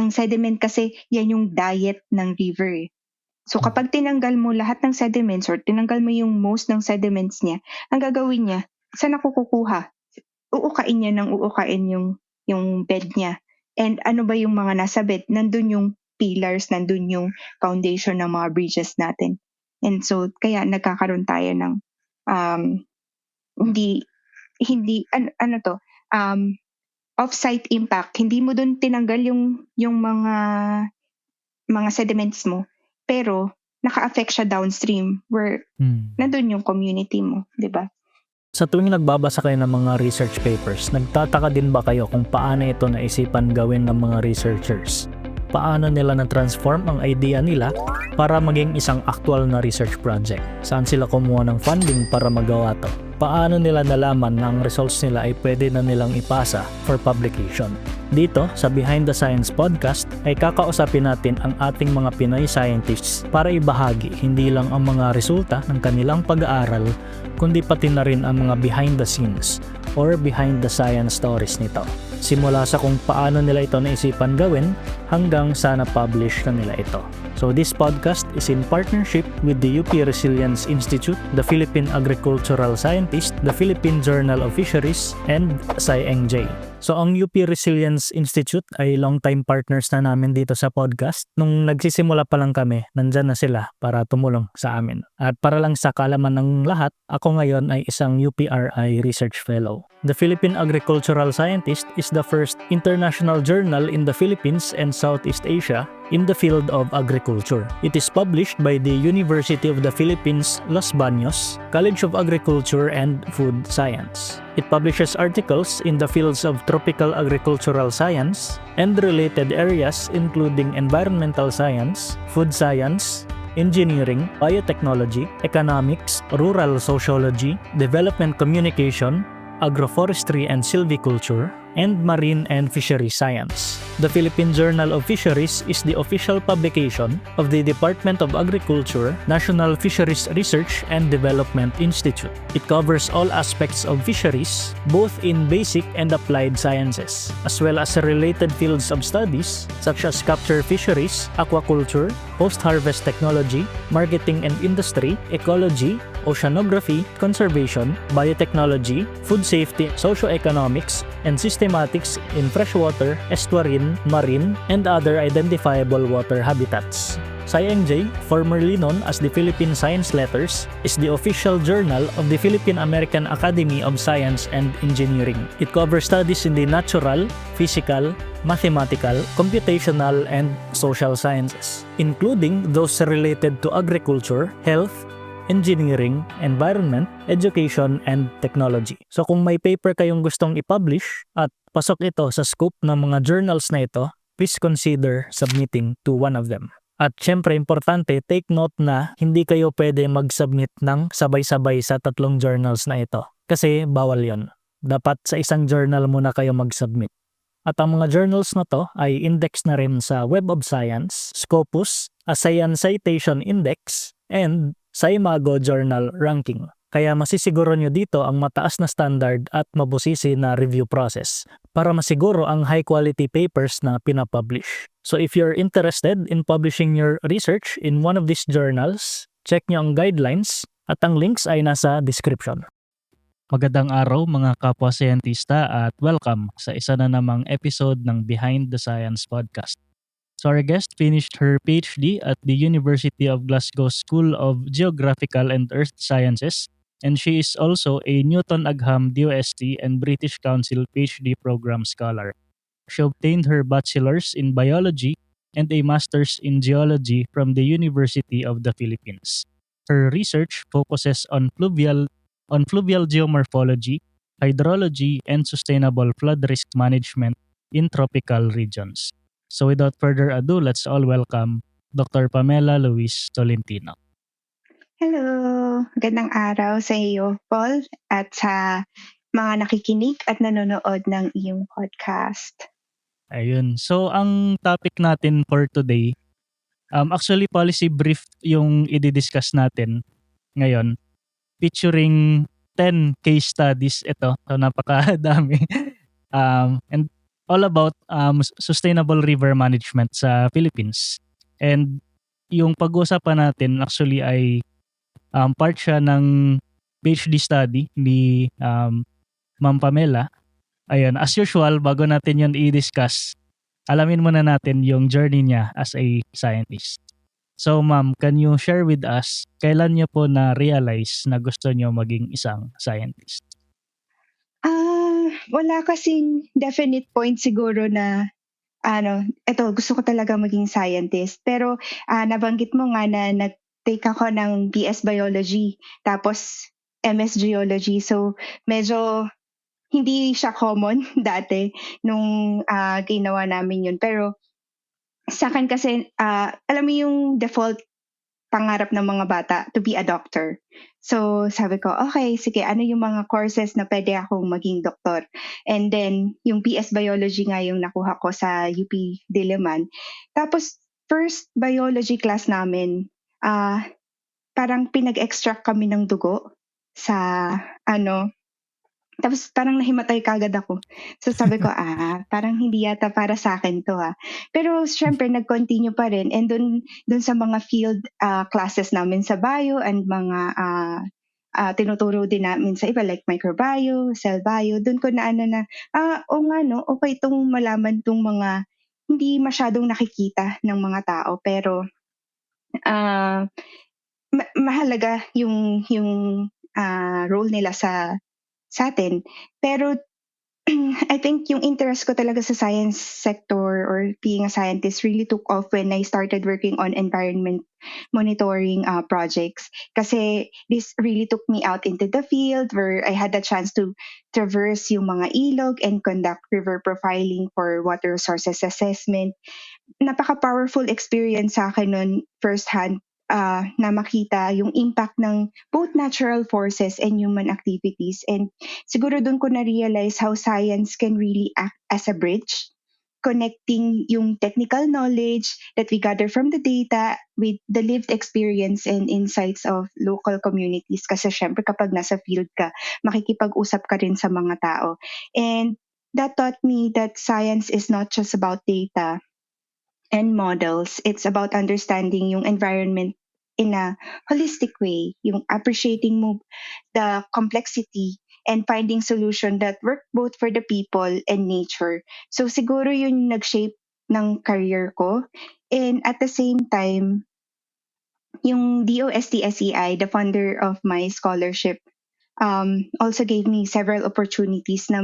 Ang sediment kasi yan yung diet ng river eh. So kapag tinanggal mo lahat ng sediments or tinanggal mo yung most ng sediments niya, ang gagawin niya, saan ako kukuha? Uukain niya ng uukain yung bed niya. And ano ba yung mga nasa bed? Nandun yung pillars, nandun yung foundation ng mga bridges natin. And so kaya nagkakaroon tayo ng um, hindi ano to off-site impact. Hindi mo dun tinanggal yung mga sediments mo, pero naka-affect siya downstream where nandun yung community mo, di ba? Sa tuwing nagbabasa kayo ng mga research papers, nagtataka din ba kayo kung paano ito naisipan gawin ng mga researchers? Paano nila na-transform ang idea nila para maging isang actual na research project? Saan sila kumuha ng funding para magawa to? Paano nila nalaman na ang results nila ay pwede na nilang ipasa for publication? Dito sa Behind the Science Podcast ay kakausapin natin ang ating mga Pinoy scientists para ibahagi hindi lang ang mga resulta ng kanilang pag-aaral kundi pati na rin ang mga behind the scenes or behind the science stories nito. Simula sa kung paano nila ito naisipan gawin hanggang sa na-publish na nila ito. So this podcast is in partnership with the UP Resilience Institute, the Philippine Agricultural Scientist, the Philippine Journal of Fisheries, and SciEngJ. So ang UP Resilience Institute ay long-time partners na namin dito sa podcast. Nung nagsisimula pa lang kami, nandyan na sila para tumulong sa amin. At para lang sa kaalaman ng lahat, ako ngayon ay isang UPRI Research Fellow. The Philippine Agricultural Scientist is the first international journal in the Philippines and Southeast Asia in the field of agriculture. It is published by the University of the Philippines, Los Baños, College of Agriculture and Food Science. It publishes articles in the fields of tropical agricultural science and related areas including environmental science, food science, engineering, biotechnology, economics, rural sociology, development communication, agroforestry and silviculture, and marine and fishery science. The Philippine Journal of Fisheries is the official publication of the Department of Agriculture, National Fisheries Research and Development Institute. It covers all aspects of fisheries, both in basic and applied sciences, as well as related fields of studies such as capture fisheries, aquaculture, post-harvest technology, marketing and industry, ecology, oceanography, conservation, biotechnology, food safety, socioeconomics, and systematics in freshwater, estuarine, marine, and other identifiable water habitats. SciEngJ, formerly known as the Philippine Science Letters, is the official journal of the Philippine American Academy of Science and Engineering. It covers studies in the natural, physical, mathematical, computational, and social sciences, including those related to agriculture, health, engineering, environment, education, and technology. So kung may paper kayong gustong i-publish at pasok ito sa scope ng mga journals na ito, please consider submitting to one of them. At syempre, importante, take note na hindi kayo pwede mag-submit ng sabay-sabay sa 3 journals na ito. Kasi bawal yon. Dapat sa isang journal muna kayo mag-submit. At ang mga journals na to ay index na rin sa Web of Science, Scopus, ASEAN Citation Index, and sa Imago Journal Ranking. Kaya masisiguro nyo dito ang mataas na standard at mabusisi na review process para masiguro ang high quality papers na pinapublish. So if you're interested in publishing your research in one of these journals, check nyo ang guidelines at ang links ay nasa description. Magandang araw mga kapwa-scientista at welcome sa isa na namang episode ng Behind the Science Podcast. So our guest finished her PhD at the University of Glasgow School of Geographical and Earth Sciences, and she is also a Newton Agham DOST and British Council PhD program scholar. She obtained her bachelor's in biology and a master's in geology from the University of the Philippines. Her research focuses on fluvial geomorphology, hydrology, and sustainable flood risk management in tropical regions. So without further ado, let's all welcome Dr. Pamela Luis Tolentino. Hello! Magandang araw sa iyo, Paul, at sa mga nakikinig at nanonood ng iyong podcast. Ayun. So ang topic natin for today, actually policy brief yung i-discuss natin ngayon, featuring 10 case studies ito. So napakadami. And all about sustainable river management sa Philippines. And yung pag-uusapan natin actually ay part siya ng PhD study ni Ma'am Pamela. Ayun, as usual, bago natin yun i-discuss, alamin muna natin yung journey niya as a scientist. So ma'am, can you share with us, kailan niyo po na-realize na gusto niyo maging isang scientist? Wala kasing definite point siguro na eto gusto ko talaga maging scientist. Pero, nabanggit mo nga na nag-take ako ng BS Biology tapos MS Geology. So, medyo hindi siya common dati nung, ginawa namin yun. Pero sa'kin kasi, alam mo yung default pangarap ng mga bata to be a doctor. So, sabi ko, okay, sige, ano yung mga courses na pwede akong maging doktor? And then, yung BS Biology nga yung nakuha ko sa UP Diliman. Tapos, first biology class namin, parang pinag-extract kami ng dugo sa ano, tapos parang nahimatay kaagad ako. So sabi ko, parang hindi yata para sa akin 'to, Pero siyempre nag-continue pa rin and dun sa mga field, classes namin sa bio and mga, tinuturo din namin sa iba like microbio, cell bio, dun ko na ano na, oo nga 'no, okey 'tong malaman 'tong mga hindi masyadong nakikita ng mga tao pero, ah, mahalaga yung, role nila sa'tin. Pero I think yung interest ko talaga sa science sector or being a scientist really took off when I started working on environment monitoring projects. Kasi this really took me out into the field where I had the chance to traverse yung mga ilog and conduct river profiling for water resources assessment. Napaka-powerful experience sa akin nun firsthand, na makita yung impact ng both natural forces and human activities. And siguro dun ko na-realize how science can really act as a bridge, connecting yung technical knowledge that we gather from the data with the lived experience and insights of local communities. Kasi syempre kapag nasa field ka, makikipag-usap ka rin sa mga tao. And that taught me that science is not just about data and models. It's about understanding yung environment in a holistic way, yung appreciating mo the complexity and finding solution that work both for the people and nature. So siguro yun nag-shape ng career ko. And at the same time, yung DOST-SEI, the funder of my scholarship, also gave me several opportunities na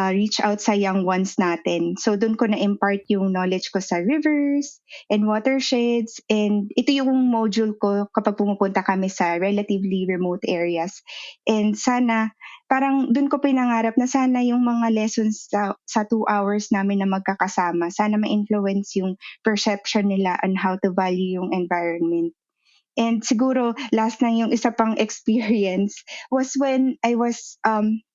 reach out sa young ones natin. So doon ko na-impart yung knowledge ko sa rivers and watersheds. And ito yung module ko kapag pumupunta kami sa relatively remote areas. And sana, parang doon ko pinangarap na sana yung mga lessons sa 2 hours namin na magkakasama, sana ma-influence yung perception nila on how to value yung environment. And siguro last na yung isa pang experience was when I was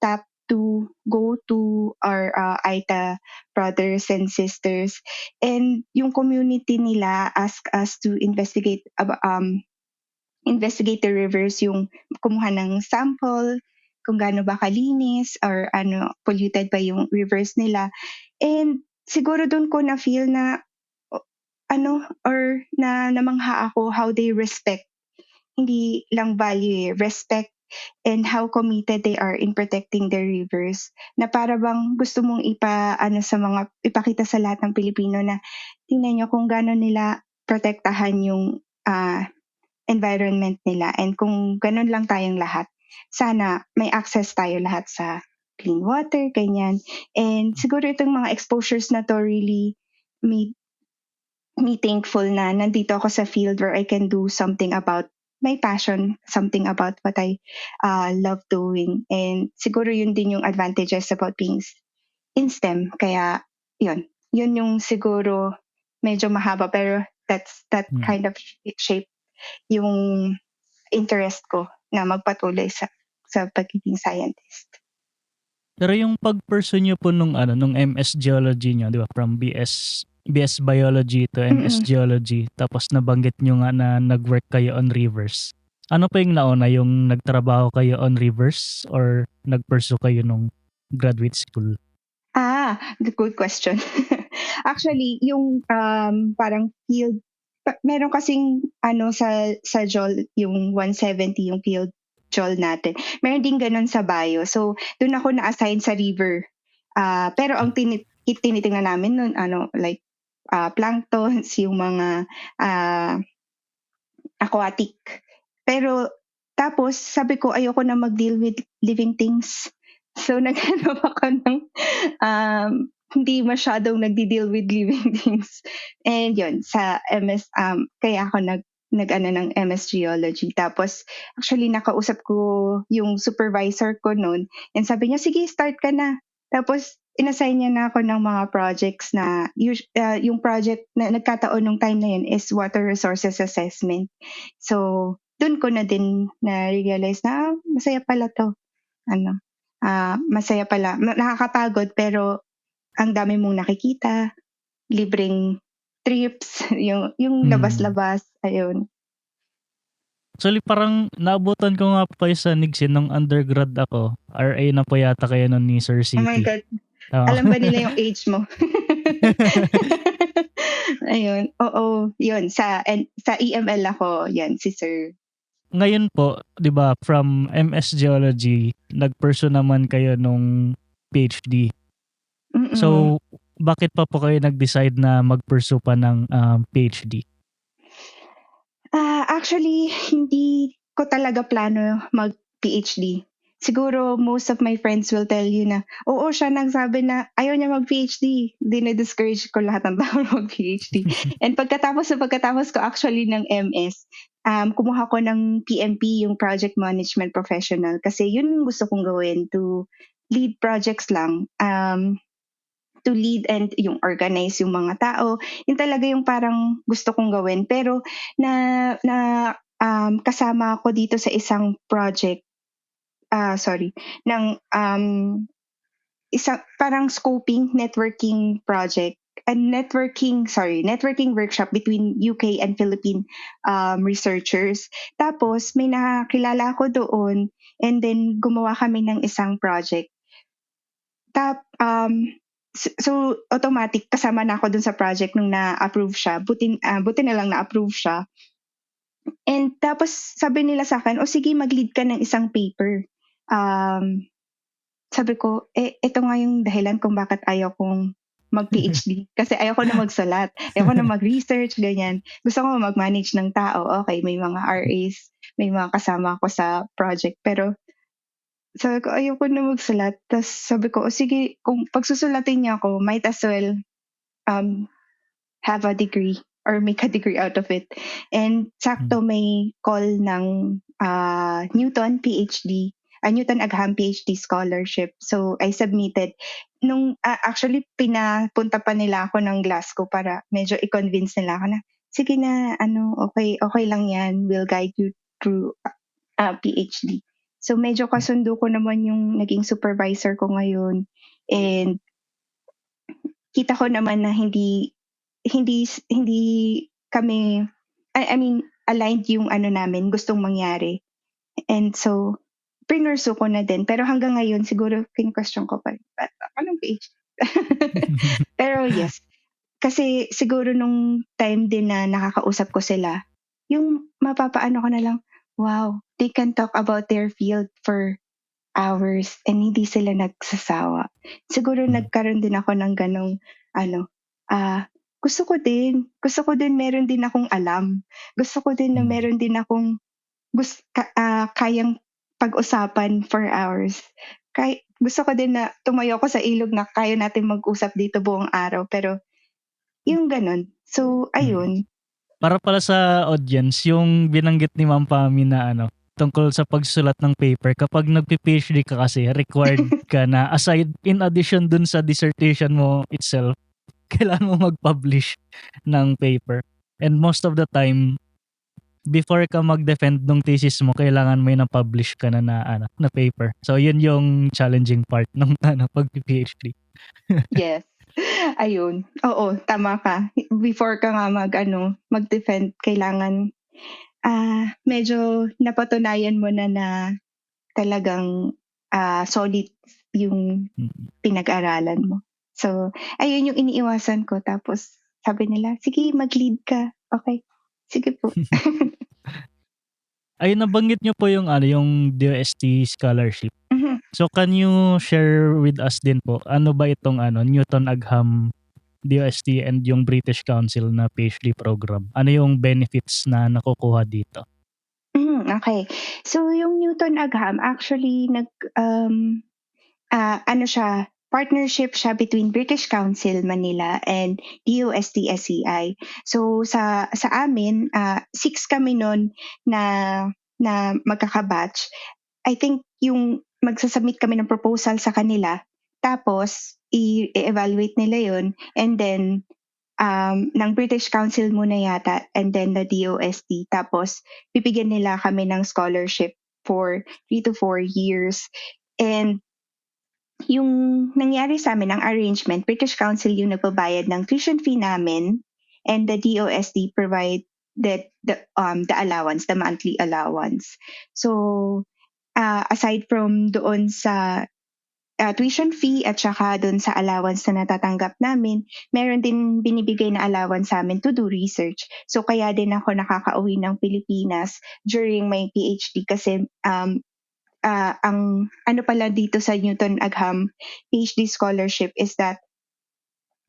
tapped to go to our Aita brothers and sisters, and yung community nila asked us to investigate the rivers, yung kumuha ng sample kung gaano ba kalinis or ano polluted ba yung rivers nila. And siguro dun ko na feel na or na namangha ako how they respect, hindi lang value, respect, and how committed they are in protecting their rivers. Na para bang gusto mong ipakita sa lahat ng Pilipino na tingnan niyo kung gaano nila protektahan yung environment nila, and kung ganun lang tayong lahat, sana may access tayo lahat sa clean water, ganyan. And siguro itong mga exposures na to really made me thankful na nandito ako sa field where I can do something about my passion, something about what I love doing. And siguro yun din yung advantages about being in STEM. Kaya yun yung siguro medyo mahaba pero that kind of shape yung interest ko na magpatuloy sa pagiging scientist. Pero yung pag-pursue niyo po nung MS Geology niyo, 'di ba, from BS Biology to MS Mm. Geology, tapos nabanggit niyo nga na nag-work kayo on rivers. Ano pa yung nauna, yung nagtrabaho kayo on rivers or nag-pursue kayo nung graduate school? Good question. Actually, yung parang field, meron kasing sa JOL, yung 170 yung field JOL natin. Meron din ganun sa bio. So, doon ako na-assign sa river. Pero ang tinitingnan namin nun, like, planktons, yung mga aquatic. Pero, tapos, sabi ko, ayoko na mag-deal with living things. So, naghanap ako ng hindi masyadong nagdi-deal with living things. And yun, sa MS, kaya ako nag-ano ng MS Geology. Tapos, actually, nakausap ko yung supervisor ko noon. And sabi niya, sige, start ka na. Tapos, inassign niya na ako ng mga projects na, yung project na nagkataon nung time na yun is water resources assessment. So, dun ko na din na-realize na, masaya pala to. Masaya pala. Nakakapagod, pero ang dami mong nakikita, libreng trips, yung labas-labas, ayun. Actually, parang naabutan ko nga po kayo sa Nigsin nung undergrad ako. RA na po yata kayo nun ni Sir Oh my CP. God, Oo. alam ba nila yung age mo? Ayun, oo, yun, sa EML ako, yan, si Sir. Ngayon po, 'di ba, from MS Geology, nag-pursue naman kayo nung PhD. Mm. So, bakit pa po kayo nag-decide na mag-pursue pa ng PhD? Actually, hindi ko talaga plano mag-PhD. Siguro most of my friends will tell you na, oo, siya nagsabi na ayaw niya mag-PhD. Dine-discourage ko lahat ng tao na mag-PhD. And pagkatapos ko actually ng MS, kumuha ko ng PMP, yung Project Management Professional. Kasi yun yung gusto kong gawin, to lead projects lang. To lead and yung organize yung mga tao. Yun talaga yung parang gusto kong gawin. Pero na kasama ako dito sa isang project, ng isang parang scoping networking project, networking workshop between UK and Philippine researchers. Tapos may nakilala ako doon, and then gumawa kami ng isang project. So automatic kasama na ako dun sa project nung na-approve siya. Buti na lang na-approve siya. And tapos sabi nila sa akin, "O sige, mag-lead ka ng isang paper." Sabi ko, ito nga yung dahilan kung bakit ayaw kong mag-PhD. Kasi ayaw ko na magsulat, ayaw ko na mag-research, ganyan. Gusto ko mag-manage ng tao. Okay, may mga RAs, may mga kasama ako sa project. Pero sabi ko, ayoko na magsulat. Tapos sabi ko, o sige, kung pagsusulatin niya ako, might as well have a degree or make a degree out of it. And sakto may call ng Newton PhD, Newton Agham PhD scholarship. So I submitted. Actually, pinapunta pa nila ako ng Glasgow para medyo i-convince nila ako na, sige na, okay lang yan. We'll guide you through PhD. So medyo kasundo ko naman yung naging supervisor ko ngayon, and kita ko naman na hindi kami, I mean, aligned yung namin gustong mangyari. And so pinursu ko na din, pero hanggang ngayon siguro kini-question ko pa rin, anong PhD? Pero yes, kasi siguro nung time din na nakakausap ko sila, yung mapapaano ko na lang, wow, they can talk about their field for hours and hindi sila nagsasawa. Siguro nagkaroon din ako ng ganong gusto ko din meron din akong alam. Gusto ko din na meron din akong kayang pag-usapan for hours. Gusto ko din na tumayo ko sa ilog na kaya natin mag-usap dito buong araw, pero yung ganon. So, ayun. Para pala sa audience, yung binanggit ni Ma'am Pami na tungkol sa pagsulat ng paper, kapag nagpi-PhD ka kasi, required ka na in addition dun sa dissertation mo itself, kailangan mo mag-publish ng paper. And most of the time, before ka mag-defend ng thesis mo, kailangan may na-publish ka na paper. So, yun yung challenging part ng pag-PhD. Yes. Ayun. Oo, tama ka. Before ka nga mag-defend, kailangan medyo napatunayan mo na talagang solid yung pinag-aralan mo. So, ayun yung iniiwasan ko. Tapos sabi nila, sige, mag-lead ka. Okay, sige po. Ay, nabanggit niyo po yung ano, yung DOST scholarship. Mhm. So can you share with us din po, ano ba itong ano, Newton Agham DOST and yung British Council na PhD program? Ano yung benefits na nakukuha dito? Okay. So, yung Newton Agham actually ano siya, partnership siya between British Council Manila and DOST-SEI. So sa amin, 6 kami nun na na magkaka-batch. I think yung magsa-submit kami ng proposal sa kanila, tapos i-evaluate nila yun, and then ng British Council muna yata, and then the DOST. Tapos bibigyan nila kami ng scholarship for 3 to 4 years. And yung nangyari sa amin, ang arrangement, British Council yung nagbabayad ng tuition fee namin, and the DOST provide the allowance, the monthly allowance. So, aside from doon sa tuition fee at saka doon sa allowance na natatanggap namin, meron din binibigay na allowance sa amin to do research. So, kaya din ako nakakauwi ng Pilipinas during my PhD kasi ang ano pala dito sa Newton Agham PhD scholarship is that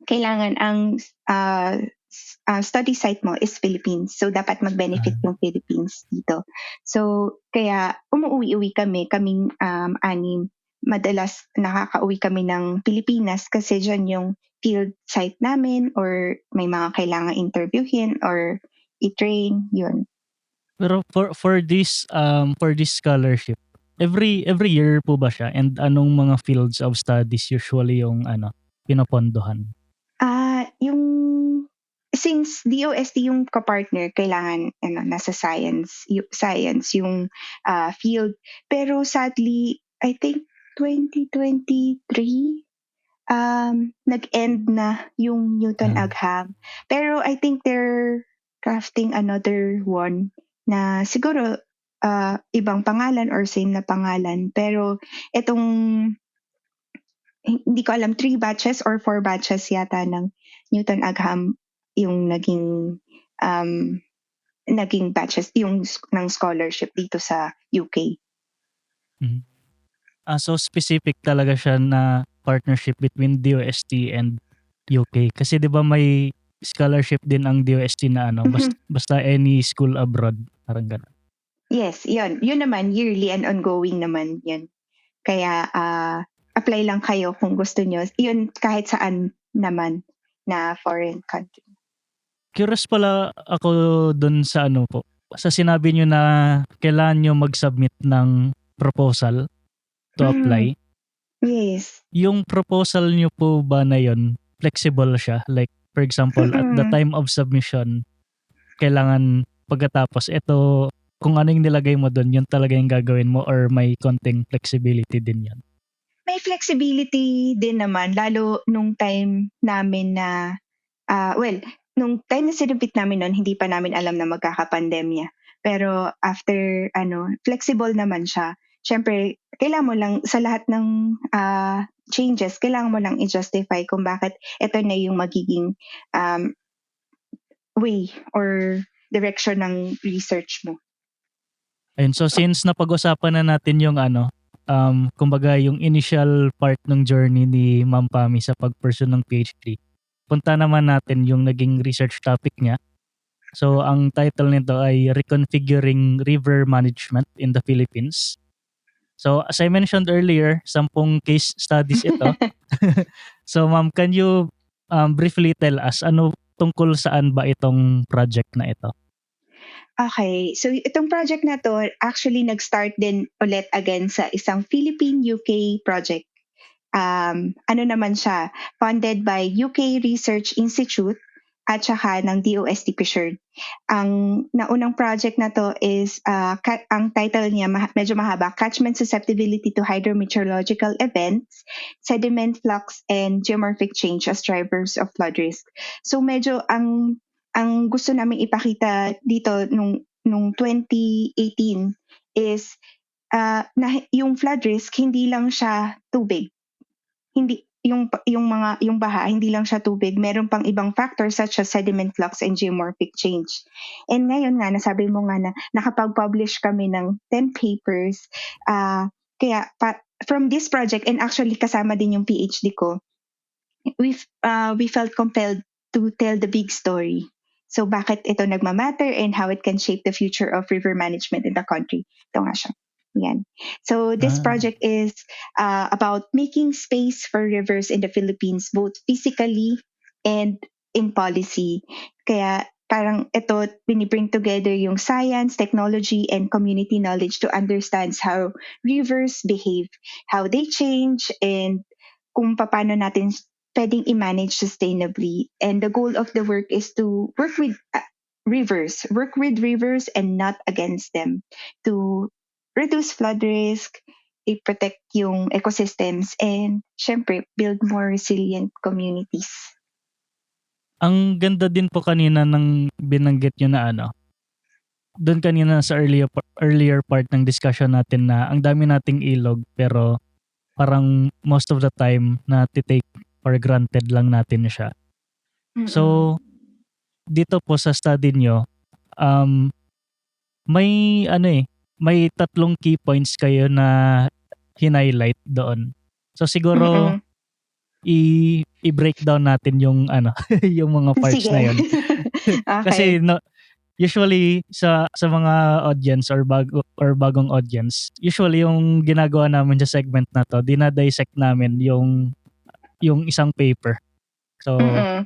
kailangan ang study site mo is Philippines. So, dapat mag-benefit Ah, yung Philippines dito. So, kaya umuwi-uwi kaming anim. Madalas nakakauwi kami ng Pilipinas kasi dyan yung field site namin, or may mga kailangan interviewin or i-train, yun. pero for this scholarship, every year po ba siya and anong mga fields of studies usually yung ano, pinopondohan? Yung since DOST yung ka-partner, kailangan ano, nasa science yung field. Pero sadly, I think 2023 nag-end na yung Newton Ah, Agham. Pero I think they're crafting another one na siguro ibang pangalan or same na pangalan. Pero itong hindi ko alam, 3 batches or 4 batches yata ng Newton Agham yung um, naging batches ng scholarship dito sa UK. mhm. So specific talaga siya na partnership between DOST and UK kasi 'di ba may scholarship din ang DOST na ano basta any school abroad, parang gano'n. Yes, yun. Yun naman, yearly and ongoing naman yan. Kaya apply lang kayo kung gusto nyo. Yun kahit saan naman na foreign country. Curious pala ako dun sa ano po, sa sinabi niyo na kailangan niyo mag-submit ng proposal to Mm, apply. yes. Yung proposal niyo po ba na yun, flexible siya? Like for example, at the Mm. time of submission, kailangan pagkatapos eto kung ano yung nilagay mo dun, yun talaga yung gagawin mo or may konting flexibility din yun? May flexibility din naman, lalo nung time namin na well, nung time na sinubmit namin nun, hindi pa namin alam na magkakapandemya. Pero after flexible naman siya. Siyempre, kailangan mo lang sa lahat ng changes, kailangan mo lang i-justify kung bakit ito na yung magiging um, way or direction ng research mo. Ayun, so since napag-usapan na natin yung ano, kumbaga yung initial part ng journey ni Ma'am Pami sa pag-pursue ng PhD, punta naman natin yung naging research topic niya. So ang title nito ay Reconfiguring River Management in the Philippines. So as I mentioned earlier, 10 case studies ito. So ma'am, can you briefly tell us ano tungkol saan ba itong project na ito? Okay, so itong project na 'to actually nag-start din ulit again sa isang Philippine-UK project. Ano naman siya, funded by UK Research Institute at saka ng DOST PSURD. Ang naunang project na 'to is, ang title niya medyo mahaba, Catchment Susceptibility to Hydrometeorological Events, Sediment Flux, and Geomorphic Change as Drivers of Flood Risk. So medyo ang gusto naming ipakita dito nung 2018 is, na yung flood risk hindi lang siya tubig, hindi yung baha, hindi lang siya tubig, meron pang ibang factors such as sediment flux and geomorphic change. And ngayon nga, nasabi mo nga na nakapag-publish kami ng 10 papers. Kaya from this project, and actually kasama din yung PhD ko, we felt compelled to tell the big story. So bakit ito nagmamatter and how it can shape the future of river management in the country. Ito nga siya. Yan. So this Ah, project is about making space for rivers in the Philippines, both physically and in policy. Kaya parang ito, binibring together yung science, technology, and community knowledge to understand how rivers behave, how they change, and kung paano natin pwedeng i-manage sustainably. And the goal of the work is to work with rivers and not against them, to reduce flood risk, i-protect yung ecosystems, and syempre, build more resilient communities. ang ganda din po kanina ng binanggit nyo na doon kanina sa earlier part ng discussion natin na ang dami nating ilog pero parang most of the time na take for granted lang natin siya. Mm-mm. So, dito po sa study nyo, um, may may tatlong key points kayo na hinighlight doon. So siguro Mm-mm. i-breakdown natin yung yung mga parts Sige. na yon. Kasi Okay. usually sa mga audience or bagong audience, usually yung ginagawa namin sa segment na to, dinadissect namin yung isang paper. So Mm-mm.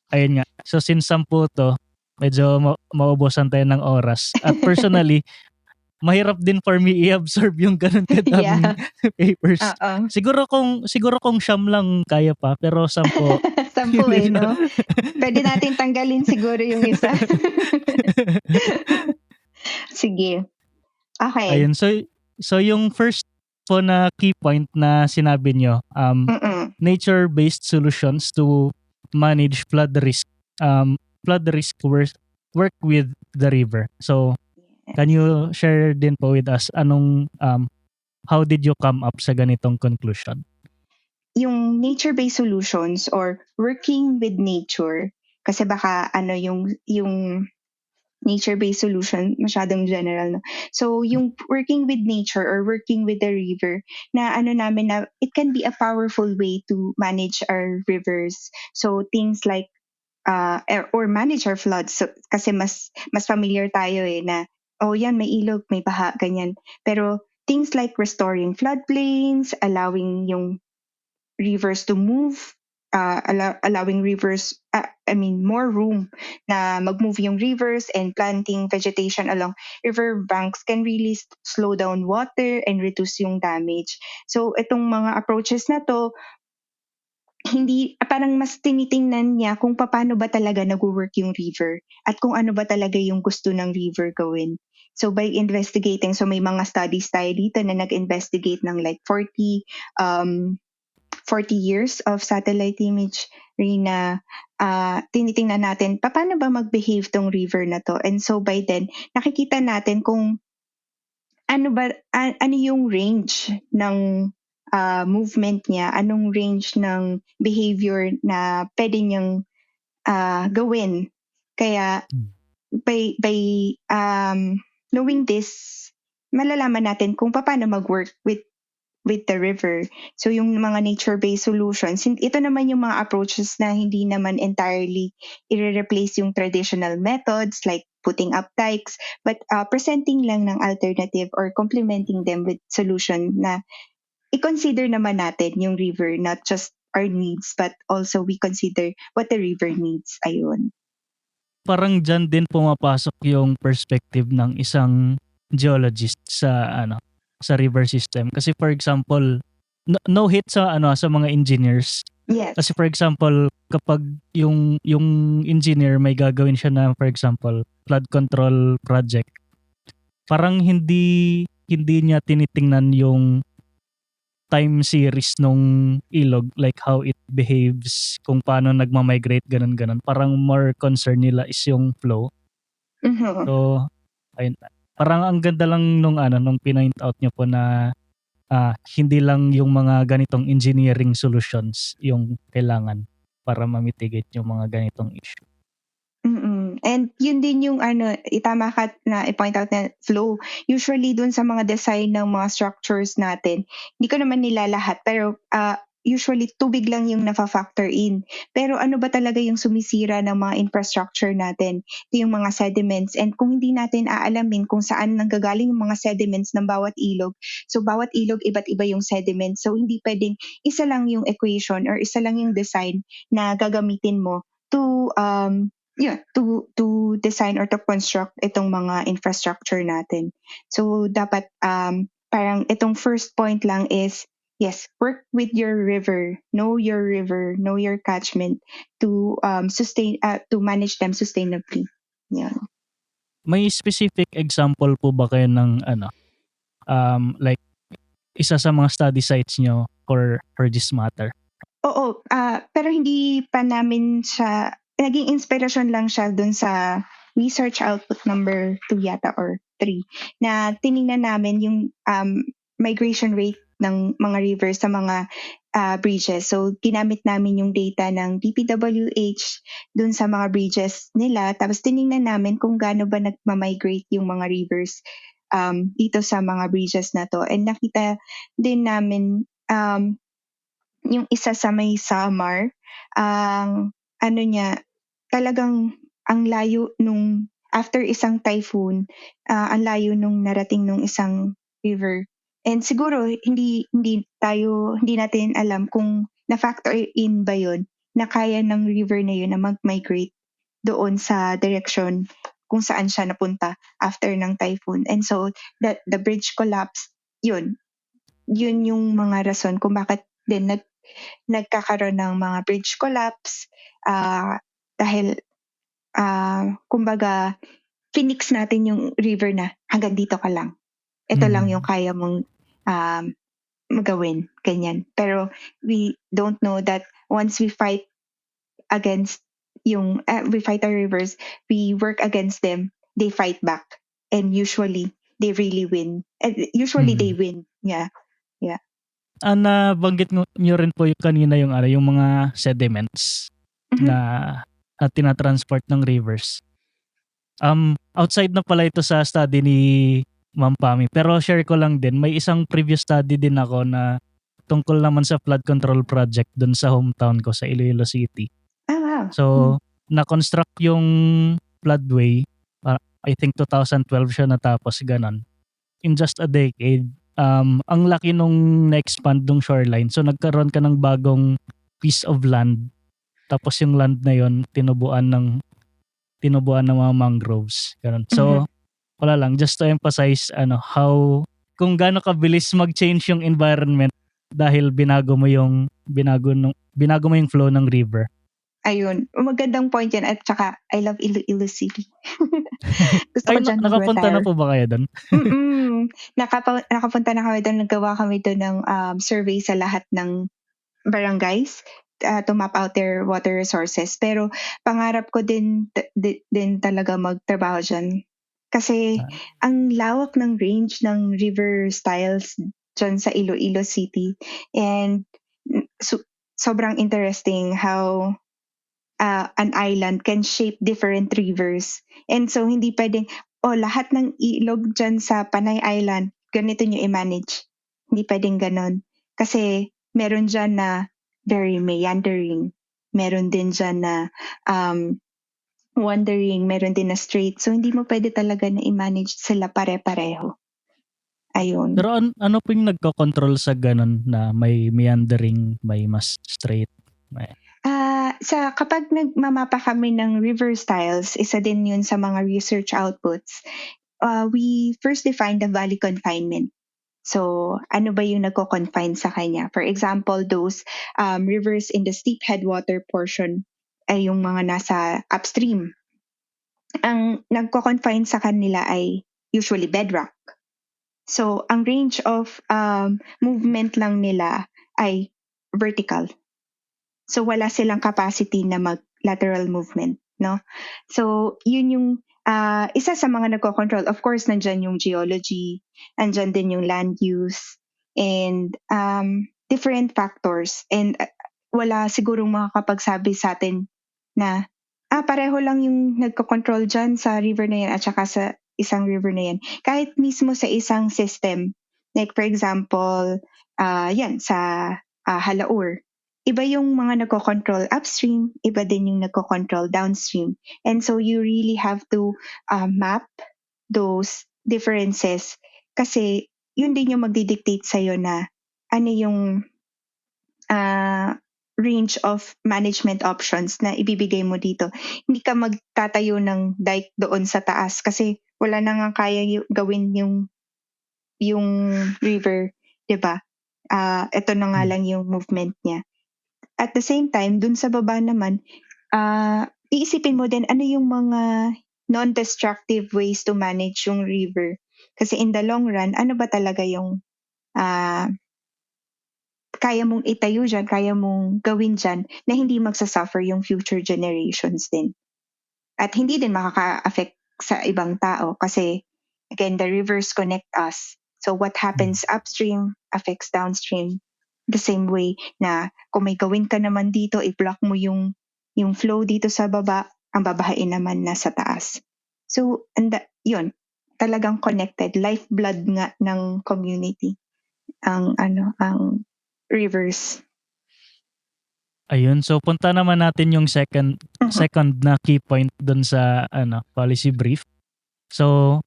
ayun nga. So since 10 to, medyo maubusan tayo ng oras. At personally, mahirap din for me i-absorb yung ganun kadaming Yeah. papers. Oo. Siguro kung siyam lang kaya pa, pero 10 Sampu medyo no? Pwede natin tanggalin siguro yung isa. Sige. Okay. ayun. So yung first po na key point na sinabi nyo, Mm-mm. nature-based solutions to manage flood risk work with the river. So can Yes. you share din po with us how did you come up sa ganitong conclusion? Yung nature-based solutions or working with nature, kasi baka yung nature-based solution masyadong general, no? So yung working with nature or working with the river, na namin na it can be a powerful way to manage our rivers. So things like or manage our floods. So, kasi mas familiar tayo na oh yan may ilog, may baha, ganyan. Pero things like restoring floodplains, allowing yung rivers to move, allowing rivers, more room na mag-move yung rivers, and planting vegetation along river banks can really slow down water and reduce yung damage. So itong mga approaches na to, hindi parang mas tinitingnan niya kung paano ba talaga nagwo-work yung river at kung ano ba talaga yung gusto ng river gawin. So by investigating, so may mga studies tayo dito na nag-investigate ng like 40 years of satellite image na tinitingnan natin paano ba mag-behave tong river na to. And so by then, nakikita natin kung ano yung range ng movement niya, anong range ng behavior na pwede niyang gawin. Kaya Hmm. by knowing this, malalaman natin kung paano mag-work with the river. So yung mga nature-based solutions, ito naman yung mga approaches na hindi naman entirely i-replace yung traditional methods like putting up dikes, but presenting lang ng alternative or complementing them with solution na i-consider naman natin yung river, not just our needs, but also we consider what the river needs. Ayun. Parang diyan din pumapasok yung perspective ng isang geologist sa river system. Kasi for example, no hit sa mga engineers. Yes. Kasi for example, kapag yung engineer may gagawin siya na for example, flood control project, parang hindi niya tinitingnan yung time series nung ilog, like how it behaves, kung paano nagma-migrate, ganun. Parang more concern nila is yung flow. Mhm. So, ayun. Parang ang ganda lang nung point out niyo po na hindi lang yung mga ganitong engineering solutions yung kailangan para ma-mitigate yung mga ganitong issue. And yun din yung itama ka na i-point out na flow. Usually dun sa mga design ng mga structures natin, hindi ko naman nila lahat, pero usually tubig lang yung nafa-factor in. Pero ano ba talaga yung sumisira ng mga infrastructure natin? Ito yung mga sediments. And kung hindi natin aalamin kung saan nanggagaling yung mga sediments ng bawat ilog, so bawat ilog iba't iba yung sediments. So hindi pwedeng isa lang yung equation or isa lang yung design na gagamitin mo to to design or to construct itong mga infrastructure natin. So dapat parang itong first point lang is yes, work with your river, know your catchment to to manage them sustainably. Yeah. May specific example po ba kayo ng like isa sa mga study sites nyo for this matter? Oo, pero hindi pa namin siya naging inspirasyon lang siya dun sa research output number 2 yata or 3 na tiningnan namin yung migration rate ng mga rivers sa mga bridges. So, ginamit namin yung data ng DPWH dun sa mga bridges nila. Tapos, tiningnan namin kung gaano ba nagmamigrate yung mga rivers dito sa mga bridges na to. And nakita din namin yung isa sa may Samar, ang ano niya, talagang ang layo nung after isang typhoon, ang layo nung narating nung isang river. And siguro hindi natin alam kung na-factor in ba yun na kaya ng river na yun na mag-migrate doon sa direction kung saan siya napunta after ng typhoon. And so that the bridge collapse, yun yung mga rason kung bakit din nagkakaroon ng mga bridge collapse dahil kumbaga finix natin yung river na hanggang dito ka lang. Ito lang yung kaya mong magawin, ganyan. Pero we don't know that once we fight against we fight our rivers, we work against them, they fight back. And usually, they really win. And usually, they win. Yeah. Nabanggit nyo rin po yung kanina yung mga sediments Mhm. na tinatransport ng rivers. Outside na pala ito sa study ni Ma'am Pami, pero share ko lang din, may isang previous study din ako na tungkol naman sa flood control project dun sa hometown ko sa Iloilo City. Wow. So, na-construct yung floodway, I think 2012 siya natapos, ganon. In just a decade, ang laki nung na-expand nung shoreline. So nagkaroon ka ng bagong piece of land. Tapos yung land na yon tinubuan ng mga mangroves. Ganun. So wala lang, just to emphasize kung gaano kabilis mag-change yung environment dahil binago mo yung flow ng river. Ayun, magandang point yan at saka I love Iloilo City. Gusto ko Ay, diyan nakapunta na mag-retire. po ba kayo doon? Nakapunta na kami doon, naggawa kami doon ng survey sa lahat ng barangays to map out their water resources. Pero pangarap ko din talaga magtrabaho diyan. Kasi ang lawak ng range ng river styles diyan sa Iloilo City and sobrang interesting how an island can shape different rivers. And so, hindi pwedeng, lahat ng ilog dyan sa Panay Island, ganito nyo i-manage. Hindi pwedeng ganon. Kasi, meron dyan na very meandering. Meron din dyan na wandering. Meron din na straight. So, hindi mo pwede talaga na i-manage sila pare-pareho. Ayun. Pero ano po yung nagko-control sa ganun na may meandering, may mas straight? Kapag nagmamapa kami ng river styles, isa din yun sa mga research outputs, we first define the valley confinement. So, ano ba yung nagko-confine sa kanya? For example, those rivers in the steep headwater portion ay yung mga nasa upstream. Ang nagko-confine sa kanila ay usually bedrock. So, ang range of movement lang nila ay vertical. So, wala silang capacity na mag-lateral movement, no? So, yun yung isa sa mga nagko-control. Of course, nandyan yung geology, nandyan din yung land use, and different factors, and wala sigurong makakapagsabi sa atin na pareho lang yung nagko-control dyan sa river na yan at saka sa isang river na yan. Kahit mismo sa isang system, like for example, yan sa Halaur, iba yung mga nagko-control upstream, iba din yung nagko-control downstream. And so you really have to map those differences kasi yun din yung magdidictate sa'yo na ano yung range of management options na ibibigay mo dito. Hindi ka magtatayo ng dike doon sa taas kasi wala na nga kaya gawin yung river, 'di ba? Ito na nga lang yung movement niya. At the same time, dun sa baba naman, iisipin mo din ano yung mga non-destructive ways to manage yung river. Kasi in the long run, ano ba talaga yung kaya mong itayo dyan, kaya mong gawin dyan na hindi magsasuffer yung future generations din. At hindi din makaka-affect sa ibang tao kasi, again, the rivers connect us. So what happens upstream affects downstream the same way na kung may gawin ka naman dito, i-block mo yung flow dito sa baba, ang babahain naman nasa taas. So, yun, talagang connected. Lifeblood nga ng community ang rivers. Ayun, so punta naman natin yung second na key point dun sa policy brief. So,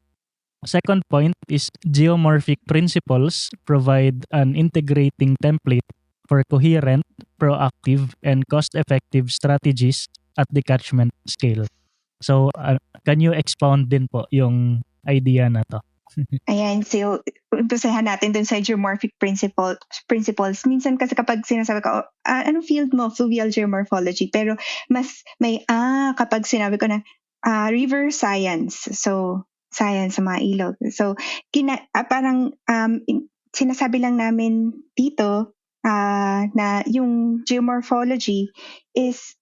second point is geomorphic principles provide an integrating template for coherent, proactive, and cost-effective strategies at the catchment scale. So, can you expound din po yung idea na to? Ayan, so umpisahan natin dun sa geomorphic principles. Minsan kasi kapag sinasabi ko, anong field mo? Fluvial geomorphology. Pero mas may, kapag sinabi ko na river science. So, science sa mga ilog. So, parang sinasabi lang namin dito na yung geomorphology is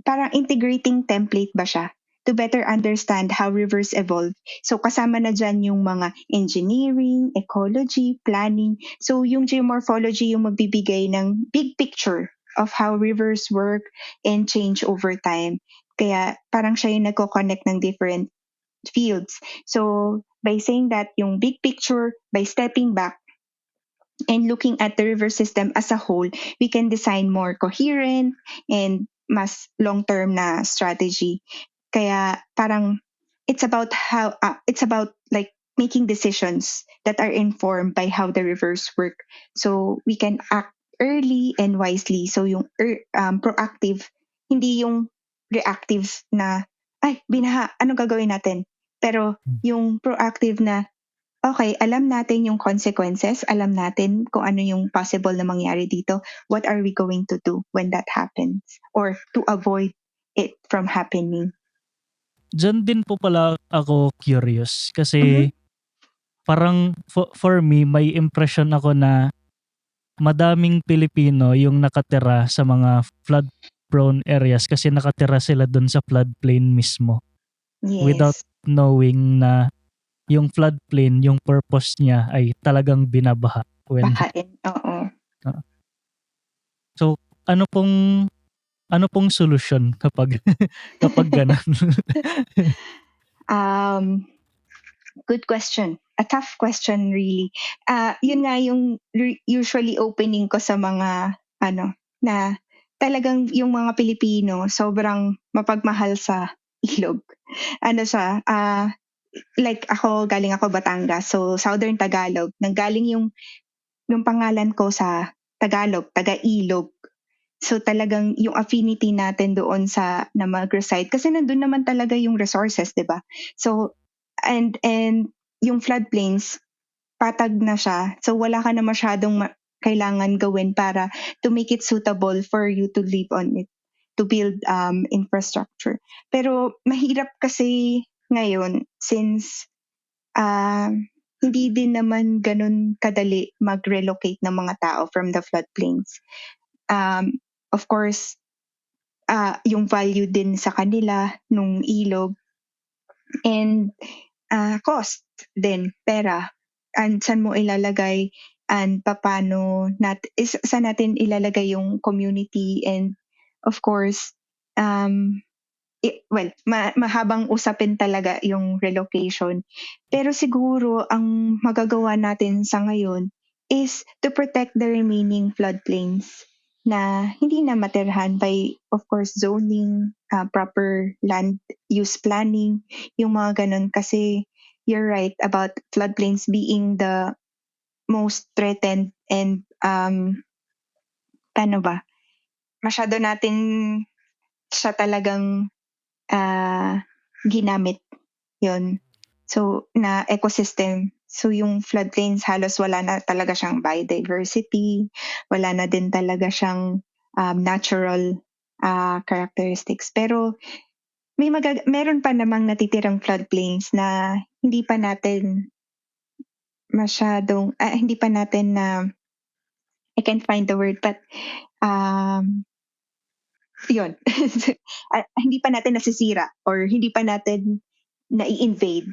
parang integrating template ba siya to better understand how rivers evolve. So kasama na dyan yung mga engineering, ecology, planning. So yung geomorphology yung magbibigay ng big picture of how rivers work and change over time. Kaya parang siya yung nagko-connect ng different fields. So by saying that, yung big picture, by stepping back, and looking at the river system as a whole, we can design more coherent and mas long-term na strategy. Kaya parang it's about like making decisions that are informed by how the rivers work. So we can act early and wisely. So yung proactive, hindi yung reactive na, ay, binaha, ano gagawin natin? Pero yung proactive na, okay, alam natin yung consequences, alam natin kung ano yung possible na mangyari dito. What are we going to do when that happens? Or to avoid it from happening? Diyan din po pala ako curious kasi parang for me may impression ako na madaming Pilipino yung nakatira sa mga flood prone areas kasi nakatira sila dun sa floodplain mismo without Yes. knowing na yung floodplain, yung purpose niya ay talagang binabaha. Bahain, oo. So, ano pong solusyon kapag ganun? Good question. A tough question, really. Yun nga yung usually opening ko sa mga na talagang yung mga Pilipino sobrang mapagmahal sa ilog. Like galing ako Batangas, so Southern Tagalog. Nanggaling yung pangalan ko sa Tagalog, taga-ilog. So talagang yung affinity natin doon sa na mag-reside kasi nandun naman talaga yung resources, 'di ba? So and yung floodplains patag na siya. So wala ka na masyadong kailangan gawin para to make it suitable for you to live on it, to build infrastructure. Pero mahirap kasi ngayon since hindi din naman ganun kadali mag-relocate ng mga tao from the floodplains. Of course, yung value din sa kanila nung ilog and cost din, pera. and saan mo ilalagay and paano saan natin ilalagay yung community, and of course, mahabang usapin talaga yung relocation. Pero siguro ang magagawa natin sa ngayon is to protect the remaining floodplains na hindi na matirhan by, of course, zoning, proper land use planning, yung mga ganun. Kasi you're right about floodplains being the most threatened, and paano ba? Masyado natin siya talagang ginamit yon. So, na ecosystem. So, yung floodplains halos wala na talaga siyang biodiversity, wala na din talaga siyang natural characteristics. Pero meron pa namang natitirang floodplains na hindi pa natin hindi pa natin na, I can't find the word, but yun. Hindi pa natin nasisira or hindi pa natin nai-invade.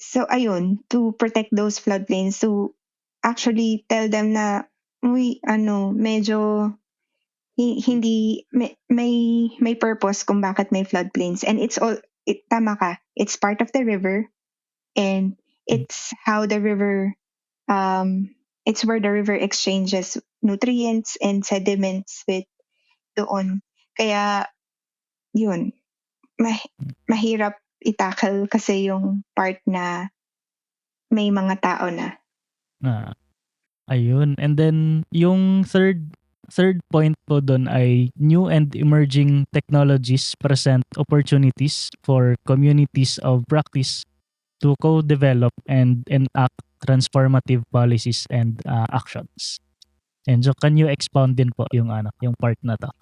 So ayun, to protect those floodplains, to actually tell them na, medyo hindi may purpose kung bakit may floodplains, and tama ka, it's part of the river, and it's how the river it's where the river exchanges nutrients and sediments with doon. Kaya yun, mahirap itakal kasi yung part na may mga tao na. Ayun. And then yung third point po doon ay new and emerging technologies present opportunities for communities of practice to co-develop and enact transformative policies and actions. And so can you expound din po yung part na to?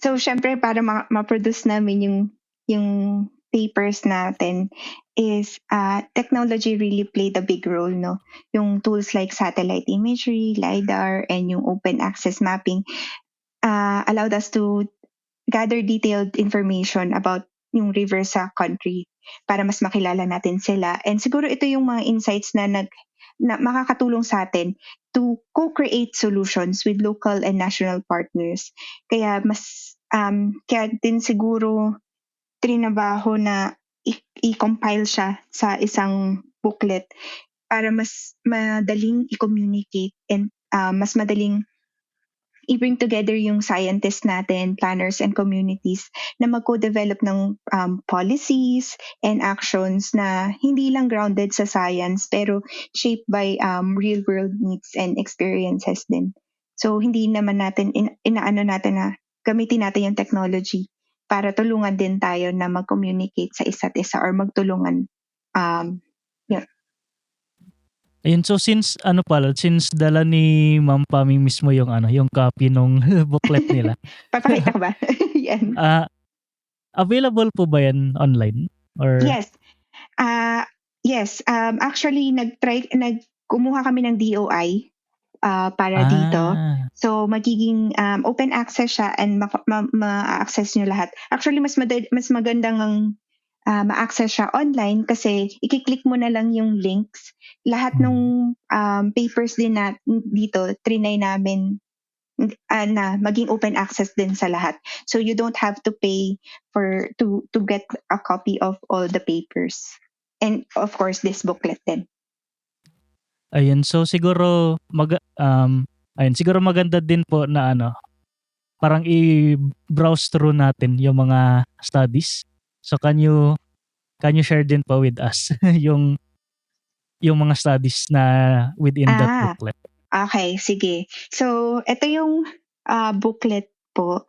So syempre para ma-produce namin yung papers natin is technology really played a big role, no? Yung tools like satellite imagery, LiDAR, and yung open access mapping allowed us to gather detailed information about yung river sa country para mas makilala natin sila. And siguro ito yung mga insights na makakatulong sa atin to co-create solutions with local and national partners. Kaya kaya din siguro trinabaho na i-compile siya sa isang booklet para mas madaling i-communicate and mas madaling i-bring together yung scientists natin, planners, and communities na mag-co-develop ng policies and actions na hindi lang grounded sa science pero shaped by real-world needs and experiences din. So, hindi naman natin, inaano natin na gamitin natin yung technology para tulungan din tayo na mag-communicate sa isa't isa or magtulungan. Yun. Ayun, so since dala ni Ma'am Pami mismo yung yung copy nung booklet nila. Papakita ko ba? Yan. Available po ba yan online? Or Yes. Yes. Actually, kumuha kami ng DOI para dito. So, magiging open access siya and ma-access nyo lahat. Actually, mas magandang ma-access siya online kasi i-click mo na lang yung links. Lahat ng papers din na dito, trinay namin na maging open access din sa lahat. So you don't have to pay to get a copy of all the papers. And of course, this booklet din. Ayun, so siguro siguro maganda din po na parang i-browse through natin yung mga studies. So can you share din po with us yung mga studies na within that booklet? Okay, sige. So, ito yung booklet po.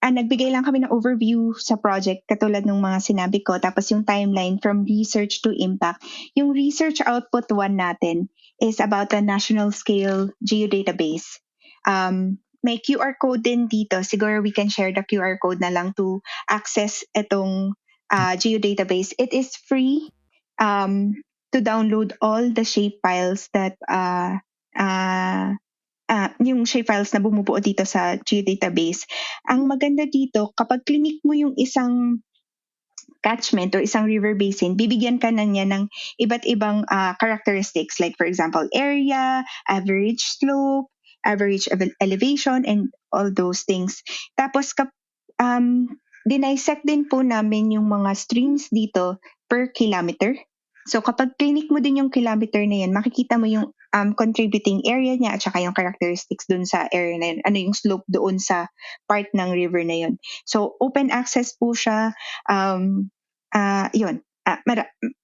Nagbigay lang kami ng overview sa project katulad ng mga sinabi ko, tapos yung timeline from research to impact. Yung research output 1 natin is about a national scale geodatabase. May QR code din dito. Siguro we can share the QR code na lang to access itong geodatabase. It is free to download all the shape files that yung shapefiles na bumubuo dito sa geodatabase. Ang maganda dito, kapag clinic mo yung isang catchment o isang river basin, bibigyan ka na niya ng iba't ibang characteristics, like for example, area, average slope, average elevation, and all those things. Tapos dinisect din po namin yung mga streams dito per kilometer. So kapag clinic mo din yung kilometer na yan, makikita mo yung contributing area niya at saka yung characteristics dun sa area na yun. Ano yung slope doon sa part ng river na yun. So open access po siya. Yun.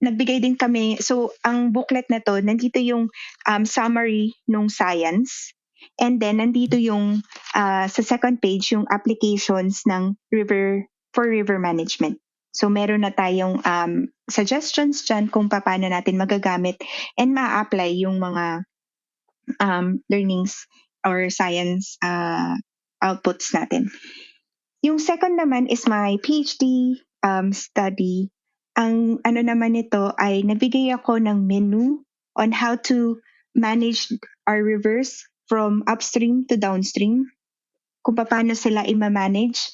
Nagbigay din kami. So ang booklet na to, nandito yung summary nung science. And then nandito yung sa second page yung applications ng river management. So meron na tayong suggestions dyan kung paano natin magagamit and ma-apply yung mga learnings or science outputs natin. Yung second naman is my PhD study. Ang ano naman nito ay nagbigay ako ng menu on how to manage our rivers from upstream to downstream. Kung paano sila i-manage.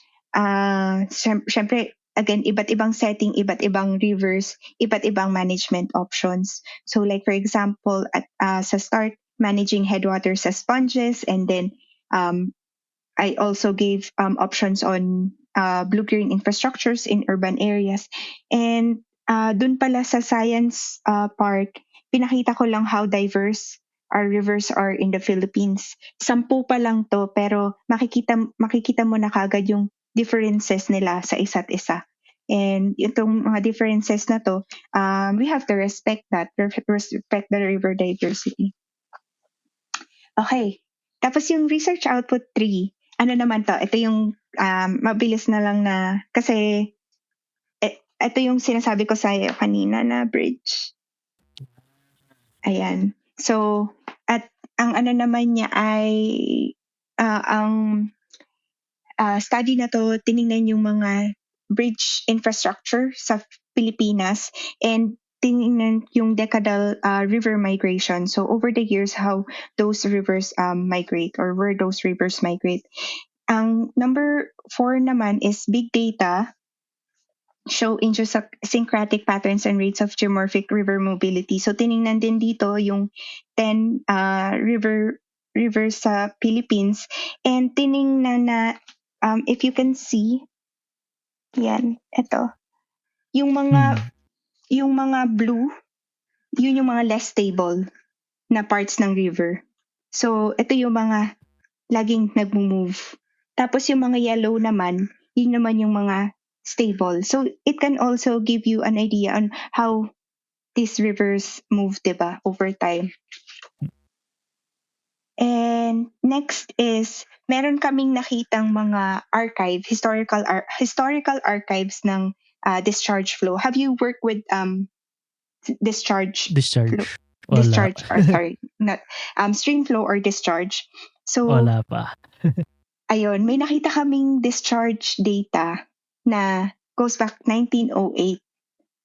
Syempre, again, iba't ibang setting, iba't ibang rivers, iba't ibang management options. So like for example, sa start, managing headwaters as sponges, and then I also gave options on blue-green infrastructures in urban areas. And dun pala sa science part, pinakita ko lang how diverse our rivers are in the Philippines. 10 pa lang to, pero makikita mo na kagad yung differences nila sa isa't isa. And itong mga differences na to, we have to respect the river diversity. Okay. Tapos yung research output 3, ano naman to? Ito yung mabilis na lang na, kasi ito yung sinasabi ko sa'yo kanina na bridge. Ayan. So, at ang ano naman niya ay, ang study na to, tinignan yung mga bridge infrastructure sa Pilipinas and tinignan yung decadal river migration. So, over the years, how those rivers migrate or where those rivers migrate. Ang number 4 naman is big data show idiosyncratic patterns and rates of geomorphic river mobility. So tiningnan din dito yung 10 rivers sa Philippines, and tiningnan na if you can see, yan, ito. Yung mga blue, yun yung mga less stable na parts ng river. So ito yung mga laging nag-move. Tapos yung mga yellow naman, yun naman yung mga stable. So it can also give you an idea on how these rivers move, diba, over time. And next is, meron kaming nakitang mga historical archives ng discharge flow. Have you worked with discharge? Wala. Discharge, sorry, not stream flow or discharge. So Wala pa. ayun, may nakita kaming discharge data na goes back 1908.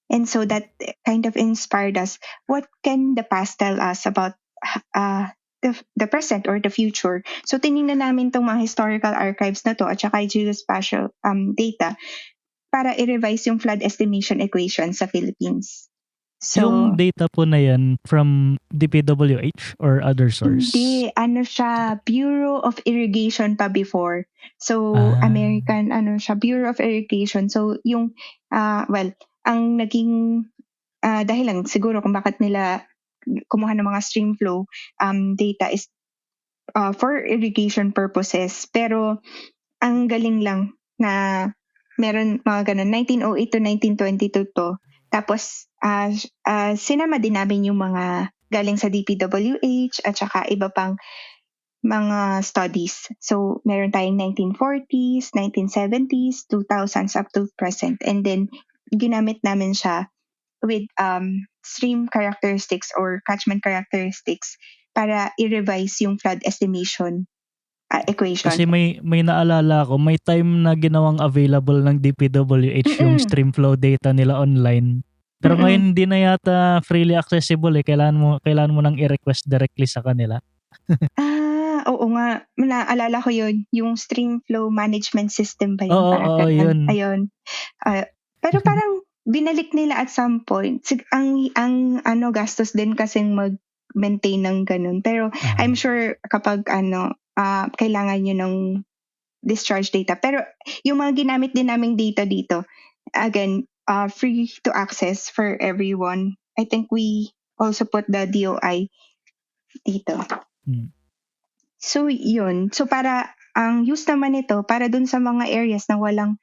And so that kind of inspired us. What can the past tell us about the present or the future? So tinignan namin tong mga historical archives na to at saka geospatial data para i-revise yung flood estimation equation sa Philippines. So, yung data po na yan from DPWH or other source? Hindi, siya, Bureau of Irrigation pa before. So, American, Bureau of Irrigation. So, yung, ang naging dahilan siguro kung bakit nila kumuha ng mga stream flow data is for irrigation purposes. Pero, ang galing lang na meron mga ganun, 1908 to 1922 to. Tapos, sinama din namin yung mga galing sa DPWH at saka iba pang mga studies. So, meron tayong 1940s, 1970s, 2000s up to present. And then, ginamit namin siya with stream characteristics or catchment characteristics para i-revise yung flood estimation equation. Kasi may naalala ko, may time na ginawang available ng DPWH yung stream flow data nila online. Pero ngayon hindi na yata freely accessible eh. Kailangan mo nang i-request directly sa kanila. Oo nga. Naalala ko yun. Yung stream flow management system ba yun? Oo, yun. Ayun. Pero parang binalik nila at some point. Ang gastos din kasing mag-maintain ng ganun. Pero I'm sure kapag kailangan nyo ng discharge data. Pero yung mga ginamit din naming data dito, again, free to access for everyone. I think we also put the DOI dito. So, yun. So, ang use naman nito, para dun sa mga areas na walang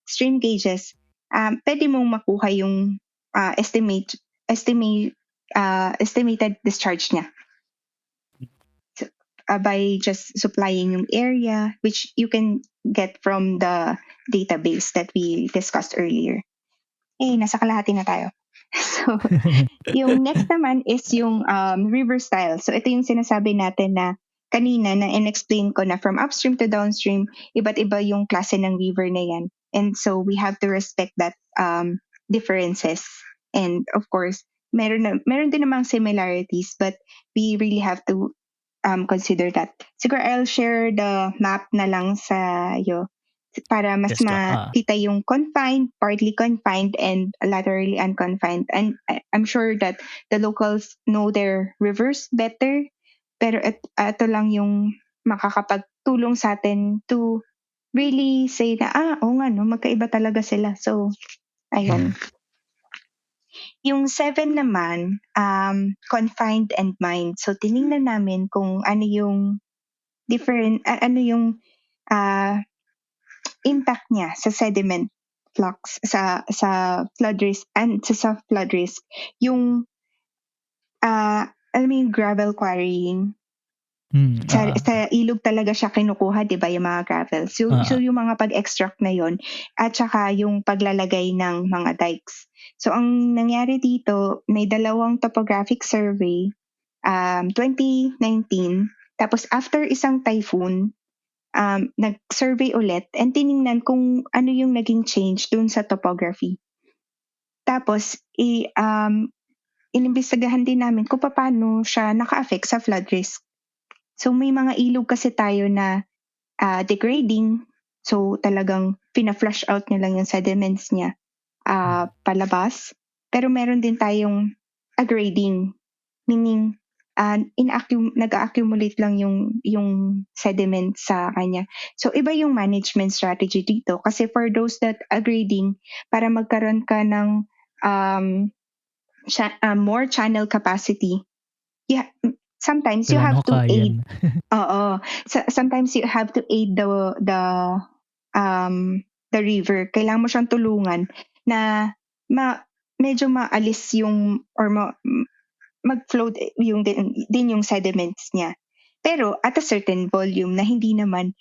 stream gauges, pwede mong makuha yung estimated discharge niya. So, by just supplying yung area, which you can get from the database that we discussed earlier. Nasa kalahati na tayo. So, yung next naman is yung river style. So, ito yung sinasabi natin na kanina na in-explain ko na from upstream to downstream, iba't iba yung klase ng river na yan. And so, we have to respect that differences. And of course, meron din namang similarities, but we really have to consider that. Siguro I'll share the map na lang sa iyo para mas makita yung confined, partly confined, and laterally unconfined. And I'm sure that the locals know their rivers better, pero ito lang yung makakapagtulong sa atin to really say na, oo nga, no, magkaiba talaga sila. So, ayun. Yung 7 naman, confined and mined. So, tinignan namin kung ano yung impact niya sa sediment flux, sa flood risk, and sa flood risk. Yung, alam mo yung gravel quarrying, sa ilog talaga siya kinukuha, di ba, yung mga gravel. So yung mga pag-extract na yon, at saka yung paglalagay ng mga dikes. So ang nangyari dito, may 2 topographic survey, 2019, tapos after isang typhoon, nag-survey ulit and tiningnan kung ano yung naging change dun sa topography. Tapos, inimbestigahan din namin kung paano siya naka-affect sa flood risk. So, may mga ilog kasi tayo na degrading. So, talagang pina-flush out niya lang yung sediments niya palabas. Pero meron din tayong aggrading, meaning nag-accumulate lang yung sediment sa kanya. So, iba yung management strategy dito. Kasi for those that are grading, para magkaroon ka ng more channel capacity, sometimes you have to aid. Sometimes you have to aid the river. Kailangan mo siyang tulungan na medyo maalis yung or mag-float din yung sediments niya. Pero at a certain volume na hindi naman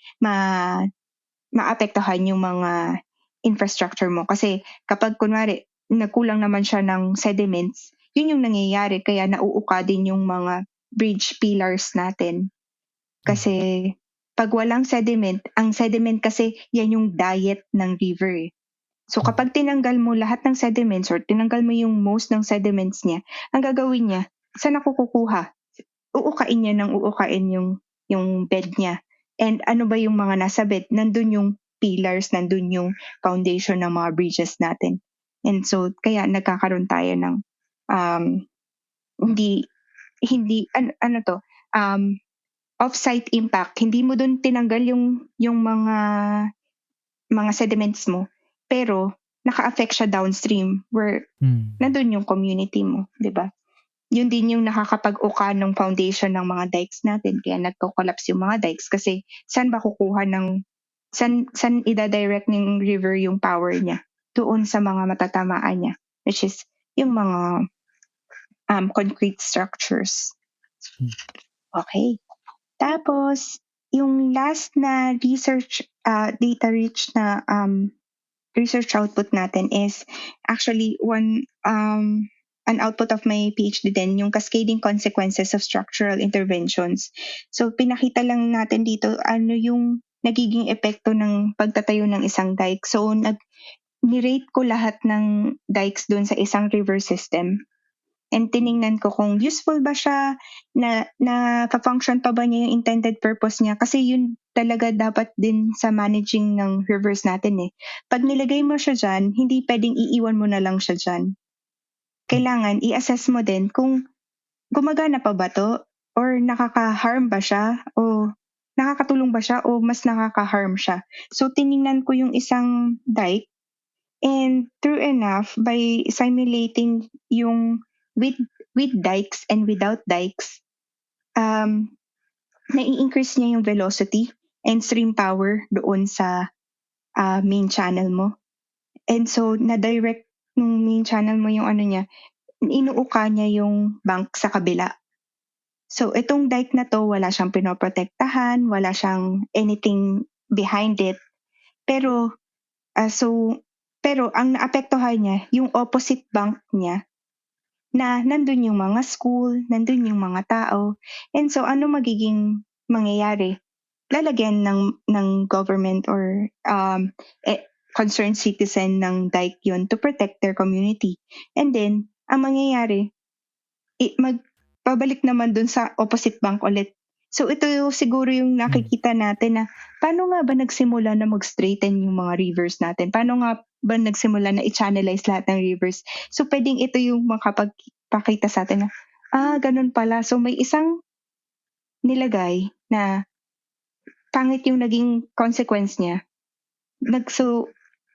maapektuhan yung mga infrastructure mo. Kasi kapag kunwari, nagkulang naman siya ng sediments, yun yung nangyayari. Kaya nauuka din yung mga bridge pillars natin. Kasi pag walang sediment, ang sediment kasi yan yung diet ng river. So kapag tinanggal mo lahat ng sediments or tinanggal mo yung most ng sediments niya, ang gagawin niya, saan ako kukuha? Uukain niya ng uukain yung bed niya. And ano ba yung mga nasa bed? Nandun yung pillars, nandun yung foundation ng mga bridges natin. And so kaya nagkakaroon tayo ng off-site impact. Hindi mo dun tinanggal yung mga sediments mo, pero naka-affect siya downstream where nandun yung community mo, di ba? Yun din yung nakakapag-uka ng foundation ng mga dikes natin. Kaya nagko-collapse yung mga dikes kasi saan ida-direct ng river yung power niya? Doon sa mga matatamaan niya, which is yung mga concrete structures. Okay. Tapos, yung last na research, data-rich na research output natin is actually an output of my PhD din, yung cascading consequences of structural interventions. So, pinakita lang natin dito ano yung nagiging epekto ng pagtatayo ng isang dike. So, nirate ko lahat ng dikes dun sa isang river system. and tiningnan ko kung useful ba siya, naka-function pa ba niya yung intended purpose niya. Kasi yun talaga dapat din sa managing ng rivers natin eh. Pag nilagay mo siya dyan, hindi pwedeng iiwan mo na lang siya dyan. Kailangan i-assess mo din kung gumagana pa ba to or nakaka-harm ba siya o nakakatulong ba siya o mas nakaka-harm siya. So tiningnan ko yung isang dike and true enough by simulating yung with dikes and without dikes, nai-increase niya yung velocity and stream power doon sa main channel mo. And so na-direct nung main channel mo yung ano niya, inuuka niya yung bank sa kabila. So, itong dike na to, wala siyang pinoprotektahan, wala siyang anything behind it. Pero, pero ang naapektuhan niya, yung opposite bank niya, na nandun yung mga school, nandun yung mga tao. And so, ano magiging mangyayari? Lalagyan ng government or concerned citizen ng dike yun to protect their community. And then, ang mangyayari, pabalik naman dun sa opposite bank ulit. So ito yung siguro yung nakikita natin na paano nga ba nagsimula na mag-straighten yung mga rivers natin? Paano nga ba nagsimula na i-channelize lahat ng rivers? So pwedeng ito yung makapagpakita sa atin na, ganun pala. So may isang nilagay na pangit yung naging consequence niya.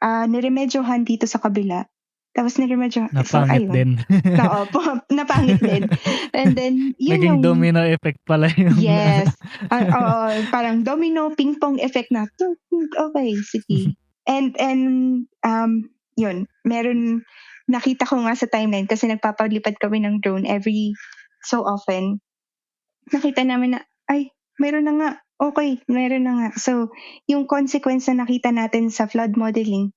Niremedyohan dito sa kabila. Tapos niremedyohan. So Napangit ayun. din. Oo, napangit din. And then, yun Naging yung... domino effect pala yung... Yes. Parang domino, ping-pong effect na, okay, sige. And yun, nakita ko nga sa timeline kasi nagpapalipad kami ng drone every so often. Nakita namin na, meron na nga. Okay, meron na nga. So, yung consequence na nakita natin sa flood modeling,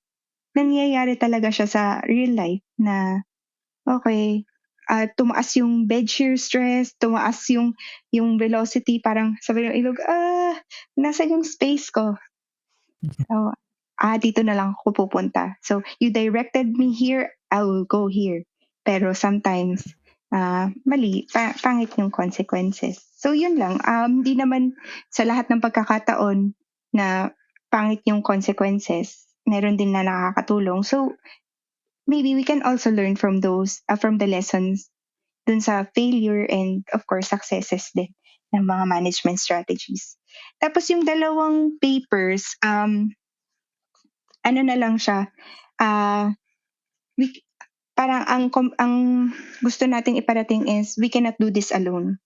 nangyayari talaga siya sa real life na, okay, tumaas yung bed shear stress, tumaas yung velocity, parang sabi ng ilog, nasa yung space ko. So, dito na lang ako pupunta. So, you directed me here, I will go here. Pero sometimes, mali, pangit yung consequences. So, yun lang. Hindi naman sa lahat ng pagkakataon na pangit yung consequences, meron din na nakakatulong. So, maybe we can also learn from those, from the lessons dun sa failure and of course successes din ng mga management strategies. Tapos yung dalawang papers, ano na lang siya, parang ang gusto nating iparating is we cannot do this alone.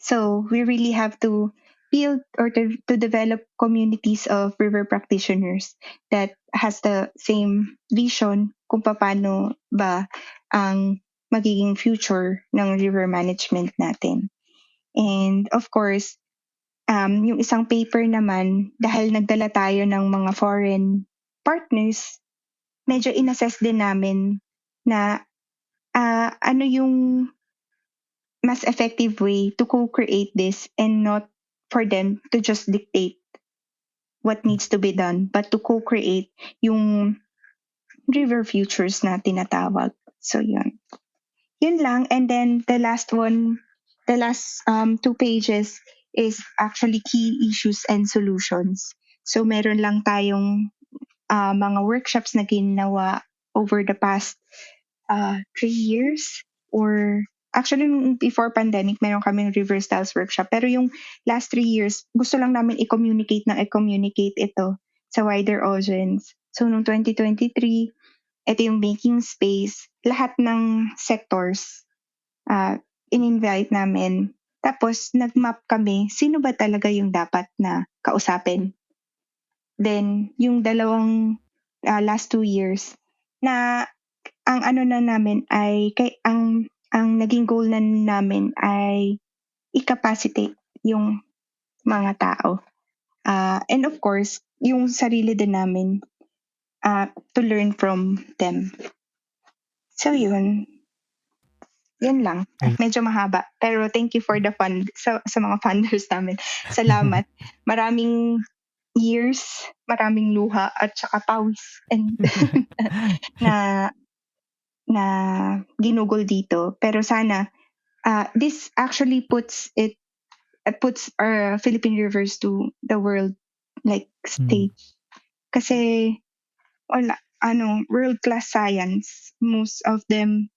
So we really have to build or to develop communities of river practitioners that has the same vision kung paano ba ang magiging future ng river management natin. And of course, yung isang paper naman, dahil nagdala tayo ng mga foreign partners, medyo inassess din namin na ano yung mas effective way to co-create this and not for them to just dictate what needs to be done, but to co-create yung river futures na tinatawag. So yun. Yun lang. And then the last one, the last 2 pages is actually key issues and solutions. So meron lang tayong mga workshops na ginawa over the past 3 years or actually before pandemic meron kaming river styles workshop, pero yung last 3 years gusto lang namin i-communicate ito sa wider audience. So noong 2023, ito yung making space, lahat ng sectors in-invite namin. Tapos nag-map kami sino ba talaga yung dapat na kausapin. Then yung dalawang last 2 years na ang ano na namin ay ang naging goal na namin ay i-capacitate yung mga tao. And of course, yung sarili din namin to learn from them. So yun. Yan lang. Medyo mahaba. Pero thank you for the fund sa mga funders namin. Salamat. Maraming years, maraming luha at saka pawis and na na ginugol dito. Pero sana this actually puts our Philippine rivers to the world like stage. Kasi wala world class science, most of them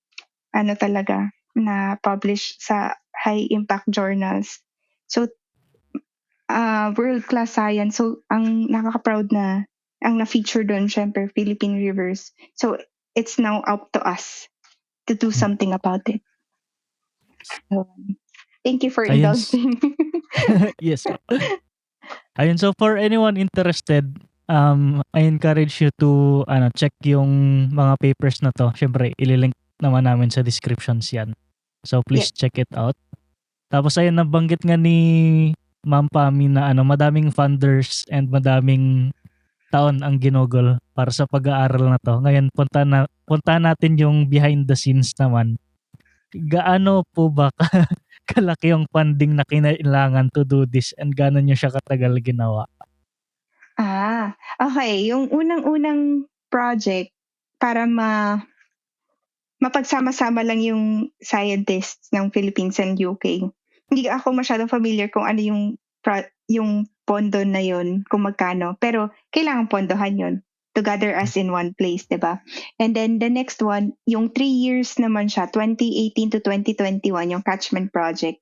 talaga na publish sa high impact journals. So world class science. So ang nakaka-proud na ang na-feature doon syempre Philippine rivers. So it's now up to us to do something about it. So, thank you for Ayun. indulging. Yes. Ayun, so for anyone interested, I encourage you to check yung mga papers na to. Syempre, ililink naman namin sa descriptions yan. So please check it out. Tapos ayun, nabanggit nga ni Ma'am Pami na madaming funders and madaming taon ang ginugol para sa pag-aaral na to. Ngayon, punta natin yung behind the scenes naman. Gaano po ba kalaki yung funding na kinailangan to do this and gaano nyo siya katagal ginawa? Okay. Yung unang-unang project para mapagsama-sama lang yung scientists ng Philippines and UK. Hindi ako masyadong familiar kung ano yung pondo na yun, kung magkano. Pero kailangan pondohan yun to gather us in one place, diba? And then the next one, yung 3 years naman siya, 2018 to 2021, yung Catchment Project.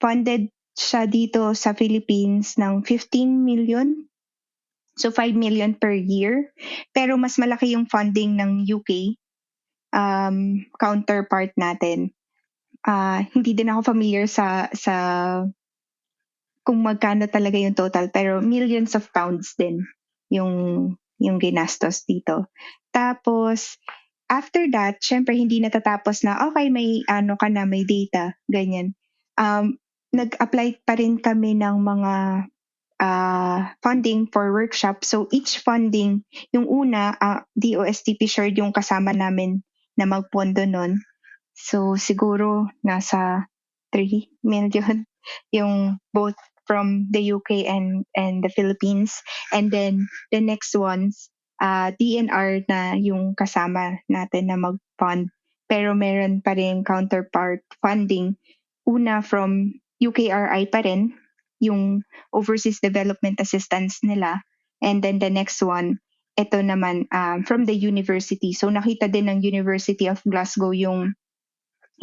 Funded siya dito sa Philippines ng 15 million. So 5 million per year. Pero mas malaki yung funding ng UK counterpart natin. Hindi din ako familiar sa kung magkano talaga yung total, pero millions of pounds din yung ginastos dito. Tapos after that, syempre hindi natatapos na okay, may may data, ganyan. Nag-apply pa rin kami ng mga funding for workshop. So each funding, yung una, DOSTP shared yung kasama namin na magpondo nun. So siguro nasa 3 million yung both from the UK and the Philippines. And then the next ones, DNR na yung kasama natin na mag-fund. Pero meron pa rin counterpart funding. Una from UKRI pa rin, yung Overseas Development Assistance nila. And then the next one, ito naman from the university. So nakita din ng University of Glasgow yung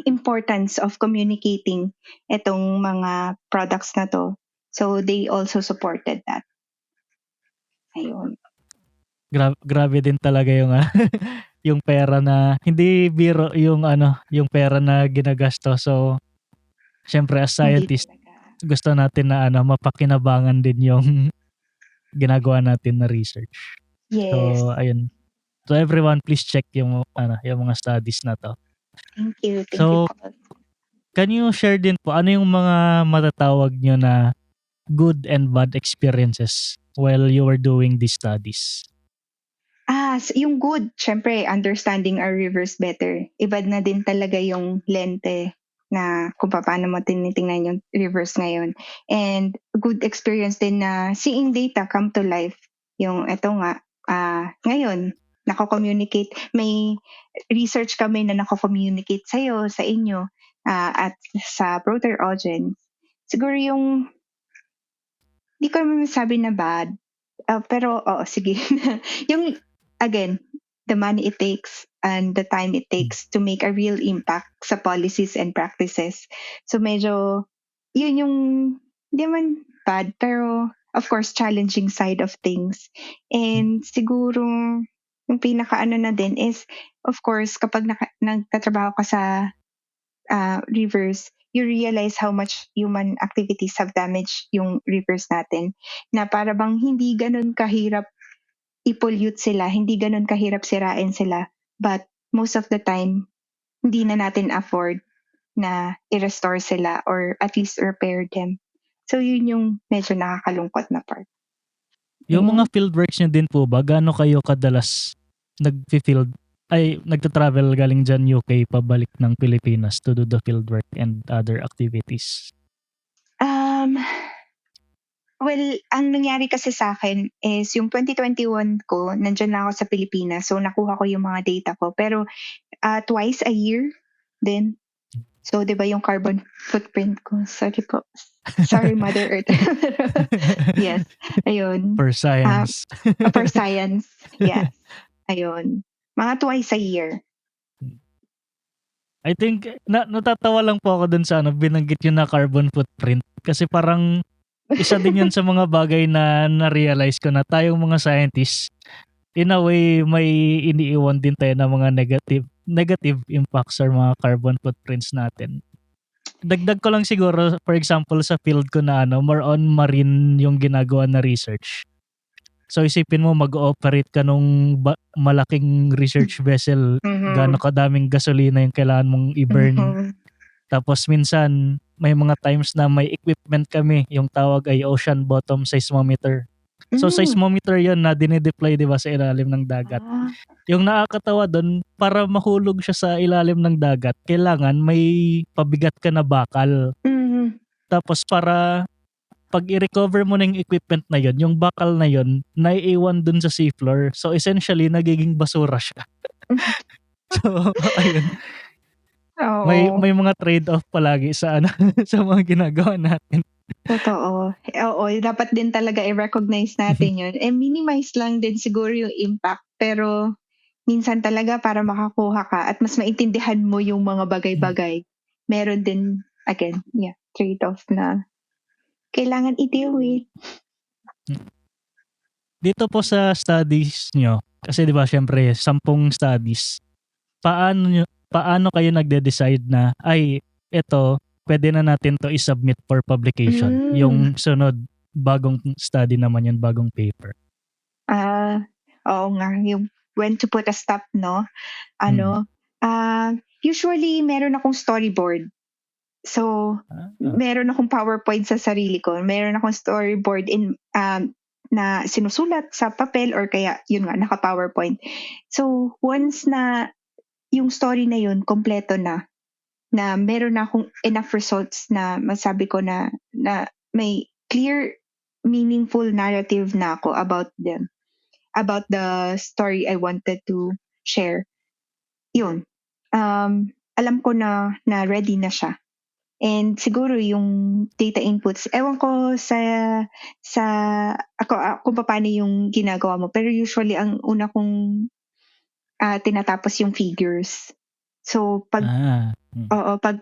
importance of communicating itong mga products na to. So they also supported that. Ayun. Grabe din talaga yung yung pera na hindi biro yung yung pera na ginagastos. So syempre as scientist, gusto natin na mapakinabangan din yung ginagawa natin na research. Yes. So ayun. So everyone, please check yung yung mga studies na to. Thank you. Thank So, you, Paul. can you share din po ano yung mga matatawag nyo na good and bad experiences while you were doing these studies? Yung good, syempre, understanding our rivers better. Iba na din talaga yung lente na kung paano mo tinitingnan yung rivers ngayon. And good experience din na seeing data come to life. Yung eto nga, ngayon, nako-communicate. May research kami na nako-communicate sa'yo, sa inyo, at sa broader audience. Siguro yung, di ko naman masabi na bad, pero sige. Yung, again, the money it takes and the time it takes to make a real impact sa policies and practices. So medyo, yun yung, hindi man bad, pero of course, challenging side of things. And siguro, yung pinaka na din is, of course, kapag nagtatrabaho ka sa rivers, you realize how much human activities have damaged yung rivers natin. Na para bang hindi ganun kahirap i-pollute sila, hindi ganun kahirap sirain sila. But most of the time, hindi na natin afford na i-restore sila or at least repair them. So yun yung medyo nakakalungkot na part. Yung mga fieldworks nyo din po ba, gaano kayo kadalas nagta-travel galing dyan UK pabalik ng Pilipinas to do the fieldwork and other activities? Well, ang nangyari kasi sa akin is yung 2021 ko, nandyan lang ako sa Pilipinas. So nakuha ko yung mga data ko. Pero twice a year din. So, di ba yung carbon footprint ko? Sorry po. Sorry, Mother Earth. Yes. Ayun. For science. For science. Yes. Ayun. Mga twice a year. I think natatawa lang po ako dun sa binanggit yun na carbon footprint kasi parang isa din yun sa mga bagay na na-realize ko na tayong mga scientists in a way may iniiwan din tayo ng mga negative impacts or mga carbon footprints natin. Dagdag ko lang siguro, for example, sa field ko na more on marine yung ginagawa na research. So isipin mo mag-ooperate ka nung malaking research vessel, gaano kadaming gasolina yung kailangan mong i-burn. Tapos minsan may mga times na may equipment kami, yung tawag ay ocean bottom seismometer. So seismometer yun na dinideploy, di ba, sa ilalim ng dagat. Yung nakakatawa doon, para mahulog siya sa ilalim ng dagat, kailangan may pabigat ka na bakal. Tapos para pag i-recover mo na yung equipment na yun, yung bakal na yun, naiiwan dun sa seafloor. So essentially, nagiging basura siya. So, ayun. May mga trade-off palagi sa sa mga ginagawa natin. Totoo. Oo, dapat din talaga i-recognize natin yun. Minimize lang din siguro yung impact. Pero minsan talaga para makakuha ka at mas maintindihan mo yung mga bagay-bagay, meron din, again, trade-off na kailangan i-deal with. Dito po sa studies nyo, kasi di ba syempre 10 studies, paano kayo nagde-decide na, ay, eto, pwede na natin to i-submit for publication? Yung sunod, bagong study naman yun, bagong paper. Oo nga, yung when to put a stop, no? Usually, meron akong storyboard. So, meron akong PowerPoint sa sarili ko. Meron akong storyboard na sinusulat sa papel or kaya, yun nga, naka-PowerPoint. So, once na yung story na yun, kompleto na meron na akong enough results na masabi ko na may clear, meaningful narrative na ako about them, about the story I wanted to share. Yun. Alam ko na ready na siya. And siguro yung data inputs, ewan ko kung paano yung ginagawa mo. Pero usually, ang una kong tinatapos yung figures. So, pag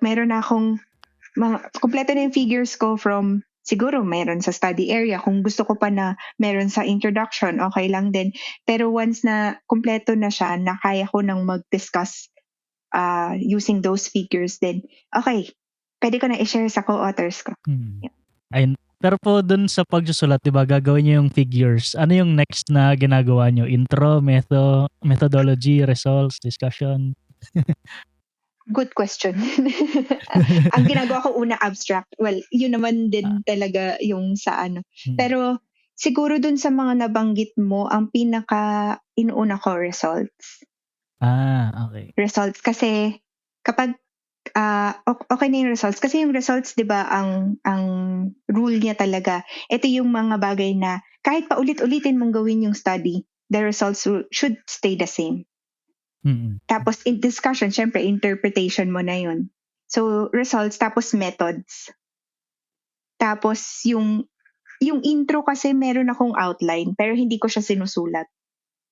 meron na akong kompleto na yung figures ko from, siguro meron sa study area. Kung gusto ko pa na meron sa introduction, okay lang din. Pero once na kompleto na siya, na kaya ko nang mag-discuss using those figures, then okay, pwede ko na i-share sa co-authors ko. Ayun. Pero po dun sa pagsusulat, diba, gagawin nyo yung figures. Ano yung next na ginagawa nyo? Intro, methodology, results, discussion? Good question. Ang ginagawa ko una, abstract. Well, yun naman din talaga yung sa Pero siguro dun sa mga nabanggit mo, ang pinaka inuuna ko, results. Okay. Results. Kasi kapag okay na yung results. Kasi yung results, di ba, ang rule niya talaga, ito yung mga bagay na kahit pa ulit-ulitin mong gawin yung study, the results should stay the same. Tapos in discussion, syempre, interpretation mo na yun. So, results, tapos methods. Tapos yung intro kasi meron akong outline, pero hindi ko siya sinusulat.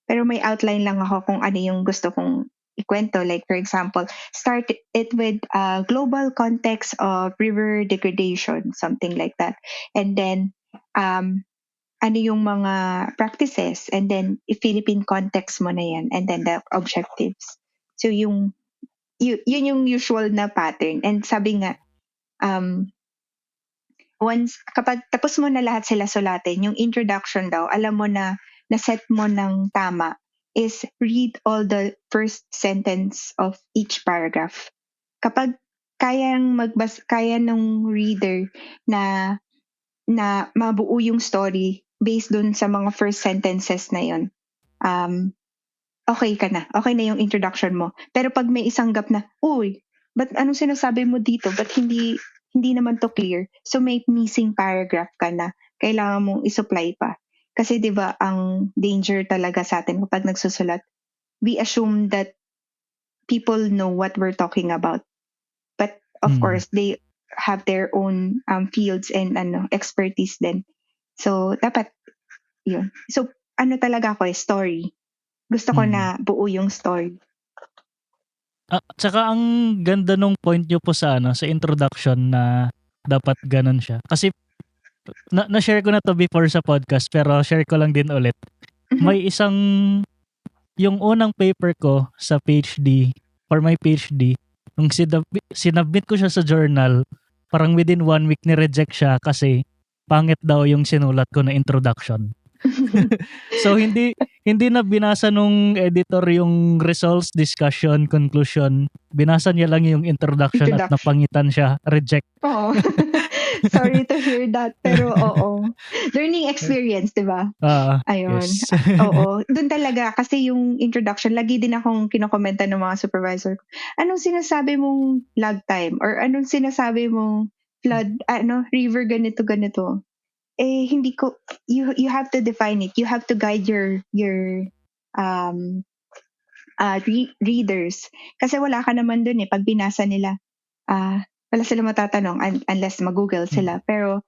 Pero may outline lang ako kung ano yung gusto kong ikwento. Like, for example, start it with a global context of river degradation, something like that. And then, ano yung mga practices, and then Philippine context mo na yan, and then the objectives. So, yun yung usual na pattern. And sabi nga, once, kapag tapos mo na lahat sila sulatin, yung introduction daw, alam mo na set mo ng tama, is read all the first sentence of each paragraph. Kapag kaya ng reader na mabuo yung story based dun sa mga first sentences na yun, okay ka na. Okay na yung introduction mo. Pero pag may isang gap na, uy, ba't anong sinasabi mo dito? Ba't hindi naman to clear? So may missing paragraph ka na. Kailangan mong isupply pa. Kasi 'di ba ang danger talaga sa atin kapag nagsusulat, we assume that people know what we're talking about. But of course, they have their own fields and expertise din. So, dapat yun. So, talaga ako story. Gusto ko na buo yung story. Tsaka ang ganda nung point nyo po sa sa introduction na dapat ganun siya. Kasi na-share ko na to before sa podcast pero share ko lang din ulit. May isang, yung unang paper ko sa PhD, for my PhD, nung sinubmit ko siya sa journal, parang within 1 week ni-reject siya kasi pangit daw yung sinulat ko na introduction. So hindi na binasa nung editor yung results, discussion, conclusion. Binasa niya lang yung introduction. At napangitan siya, reject. Oo. Sorry to hear that, pero oo. Learning experience, 'di ba? Ayun. Yes. Oo, doon talaga kasi yung introduction, lagi din akong kinokomenta ng mga supervisor ko. Anong sinasabi mong lag time or anong sinasabi mong flood, river ganito. Hindi ko, you have to define it. You have to guide your readers. Kasi wala ka naman dun pag binasa nila. Wala sila matatanong unless mag-google sila. Pero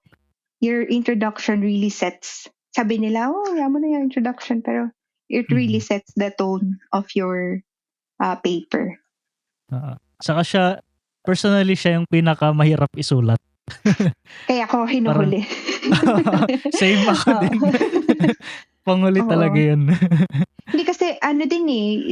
your introduction really sets, sabi nila, yaman mo na yung introduction, pero it really sets the tone of your paper. Saka siya, personally siya yung pinakamahirap isulat. Kaya ako hinuhuli. Same ako din. Panghuli talaga yun. Hindi kasi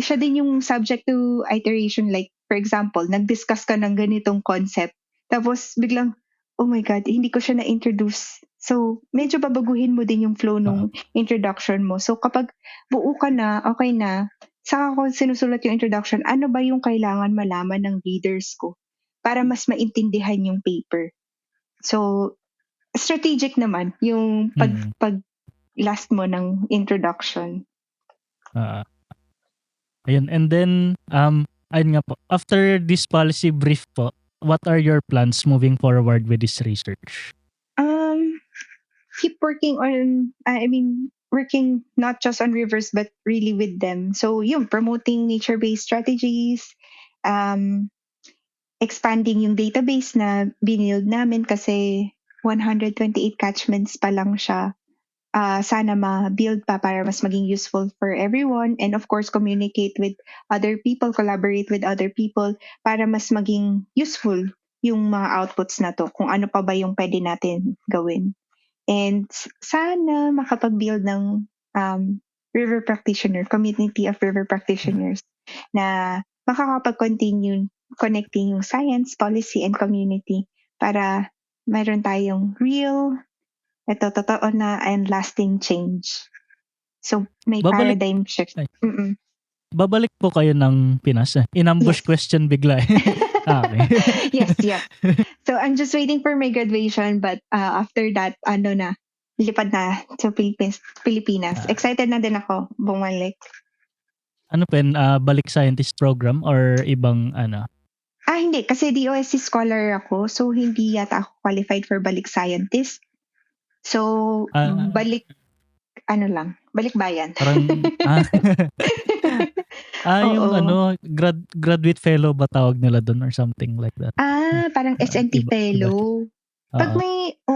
siya din yung subject to iteration. Like, for example, nag-discuss ka ng ganitong concept. Tapos biglang, oh my God, hindi ko siya na-introduce. So, medyo babaguhin mo din yung flow ng introduction mo. So, kapag buo ka na, okay na, saka ko sinusulat yung introduction, ano ba yung kailangan malaman ng readers ko para mas maintindihan yung paper. So, strategic naman yung pag last mo ng introduction. Ayun. And then, ayun nga po, after this policy brief po, what are your plans moving forward with this research? Keep working on, working not just on rivers, but really with them. So, promoting nature-based strategies, expanding yung database na binild namin kasi 128 catchments pa lang siya. Sana ma-build pa para mas maging useful for everyone. And of course, communicate with other people, collaborate with other people para mas maging useful yung mga outputs na to, kung ano pa ba yung pwede natin gawin. And sana makapag-build ng river practitioner, community of river practitioners na makakapag-continue connecting yung science, policy, and community para mayroon tayong real, totoo na, and lasting change. So, may paradigm shift. Babalik po kayo ng Pinas. Inambush question bigla. Okay. Yes. So, I'm just waiting for my graduation, but after that, lipad na sa Pilipinas. Excited na din ako bumalik. Ano balik scientist program or ibang Hindi. Kasi DOSC scholar ako, so hindi yata ako qualified for balik scientist. So, balik bayan. Parang, yung graduate fellow ba tawag nila doon or something like that? Parang SNT fellow. Pag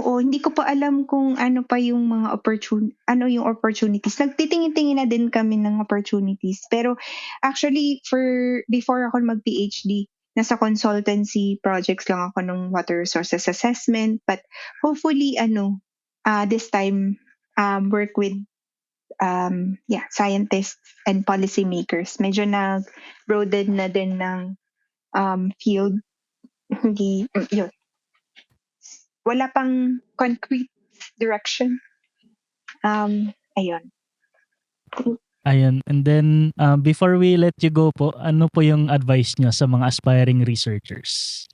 hindi ko pa alam kung ano pa yung mga opportunities. Nagtitingin-tingin na din kami ng opportunities. Pero actually, before ako mag-PhD, nasa consultancy projects lang ako ng water resources assessment. But hopefully, this time, work with scientists and policymakers. Medyo nag-broaden na din ng field. Hindi, yun. Wala pang concrete direction. Ayun. Ayun. And then, before we let you go po, ano po yung advice nyo sa mga aspiring researchers?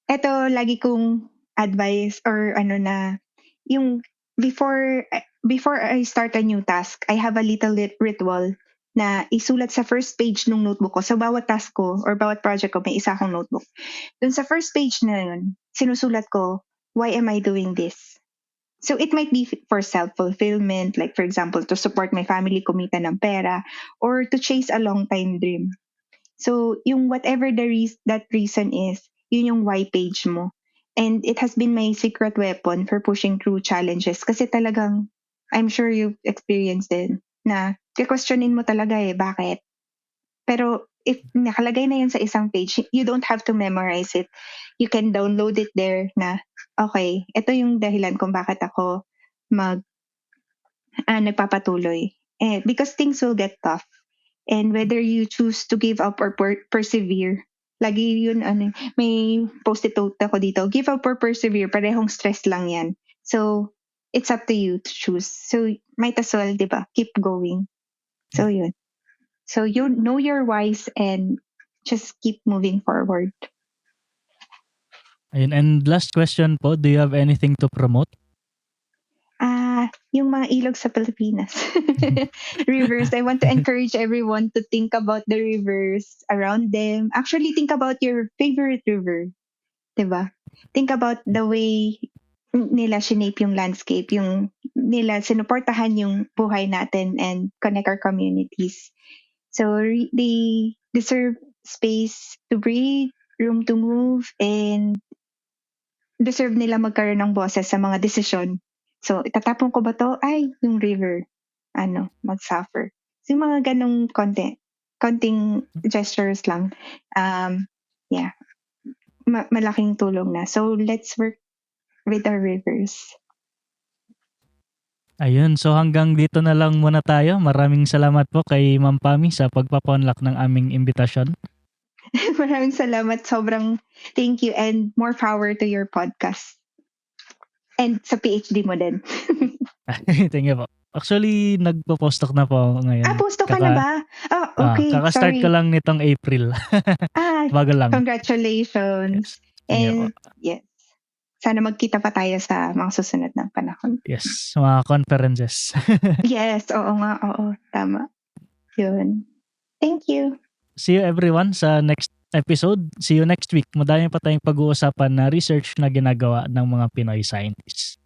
Ito, lagi kong advice or yung before I start a new task, I have a little ritual na isulat sa first page ng notebook ko. Sa bawat task ko or bawat project ko, may isa akong notebook. Dun sa first page na yun, sinusulat ko, why am I doing this? So it might be for self-fulfillment, like for example, to support my family, kumita ng pera, or to chase a long-time dream. So yung whatever that reason is, yun yung why page mo. And it has been my secret weapon for pushing through challenges. Kasi talagang, I'm sure you've experienced din, na questionin mo talaga bakit? Pero if nakalagay na yun sa isang page, you don't have to memorize it. You can download it there na, okay, ito yung dahilan kung bakit ako nagpapatuloy. Because things will get tough. And whether you choose to give up or persevere, lagi yun, may post-it note ako dito, give up or persevere, parehong stress lang yan. So, it's up to you to choose. So, might as well, di ba, keep going. So, yun. So, you know your whys and just keep moving forward. Ayun, and last question po, do you have anything to promote? Yung mga ilog sa Pilipinas. Rivers. I want to encourage everyone to think about the rivers around them. Actually, think about your favorite river. Diba? Think about the way nila shinape yung landscape, yung nila sinuportahan yung buhay natin and connect our communities. So, they deserve space to breathe, room to move, and deserve nila magkaroon ng boses sa mga desisyon. So, itatapon ko ba to? Ay, yung river, mag-suffer. So, yung mga ganong konting gestures lang, yeah, malaking tulong na. So, let's work with our rivers. Ayun, so hanggang dito na lang muna tayo. Maraming salamat po kay Ma'am Pami sa pagpapaunlak ng aming imbitasyon. Maraming salamat. Sobrang thank you and more power to your podcast. And sa PhD mo din. Thank you po. Actually, nagpo-postdoc na po ako ngayon. Postdoc ka na ba? Okay. Kaka-start Sorry. ko lang nitong April. Bago lang. Congratulations. Yes. And yes. Sana magkita pa tayo sa mga susunod na panahon. Yes, mga conferences. Yes, oo nga, oo. Tama. Yun. Thank you. See you everyone sa next episode. See you next week. Madami pa tayong pag-uusapan na research na ginagawa ng mga Pinoy scientists.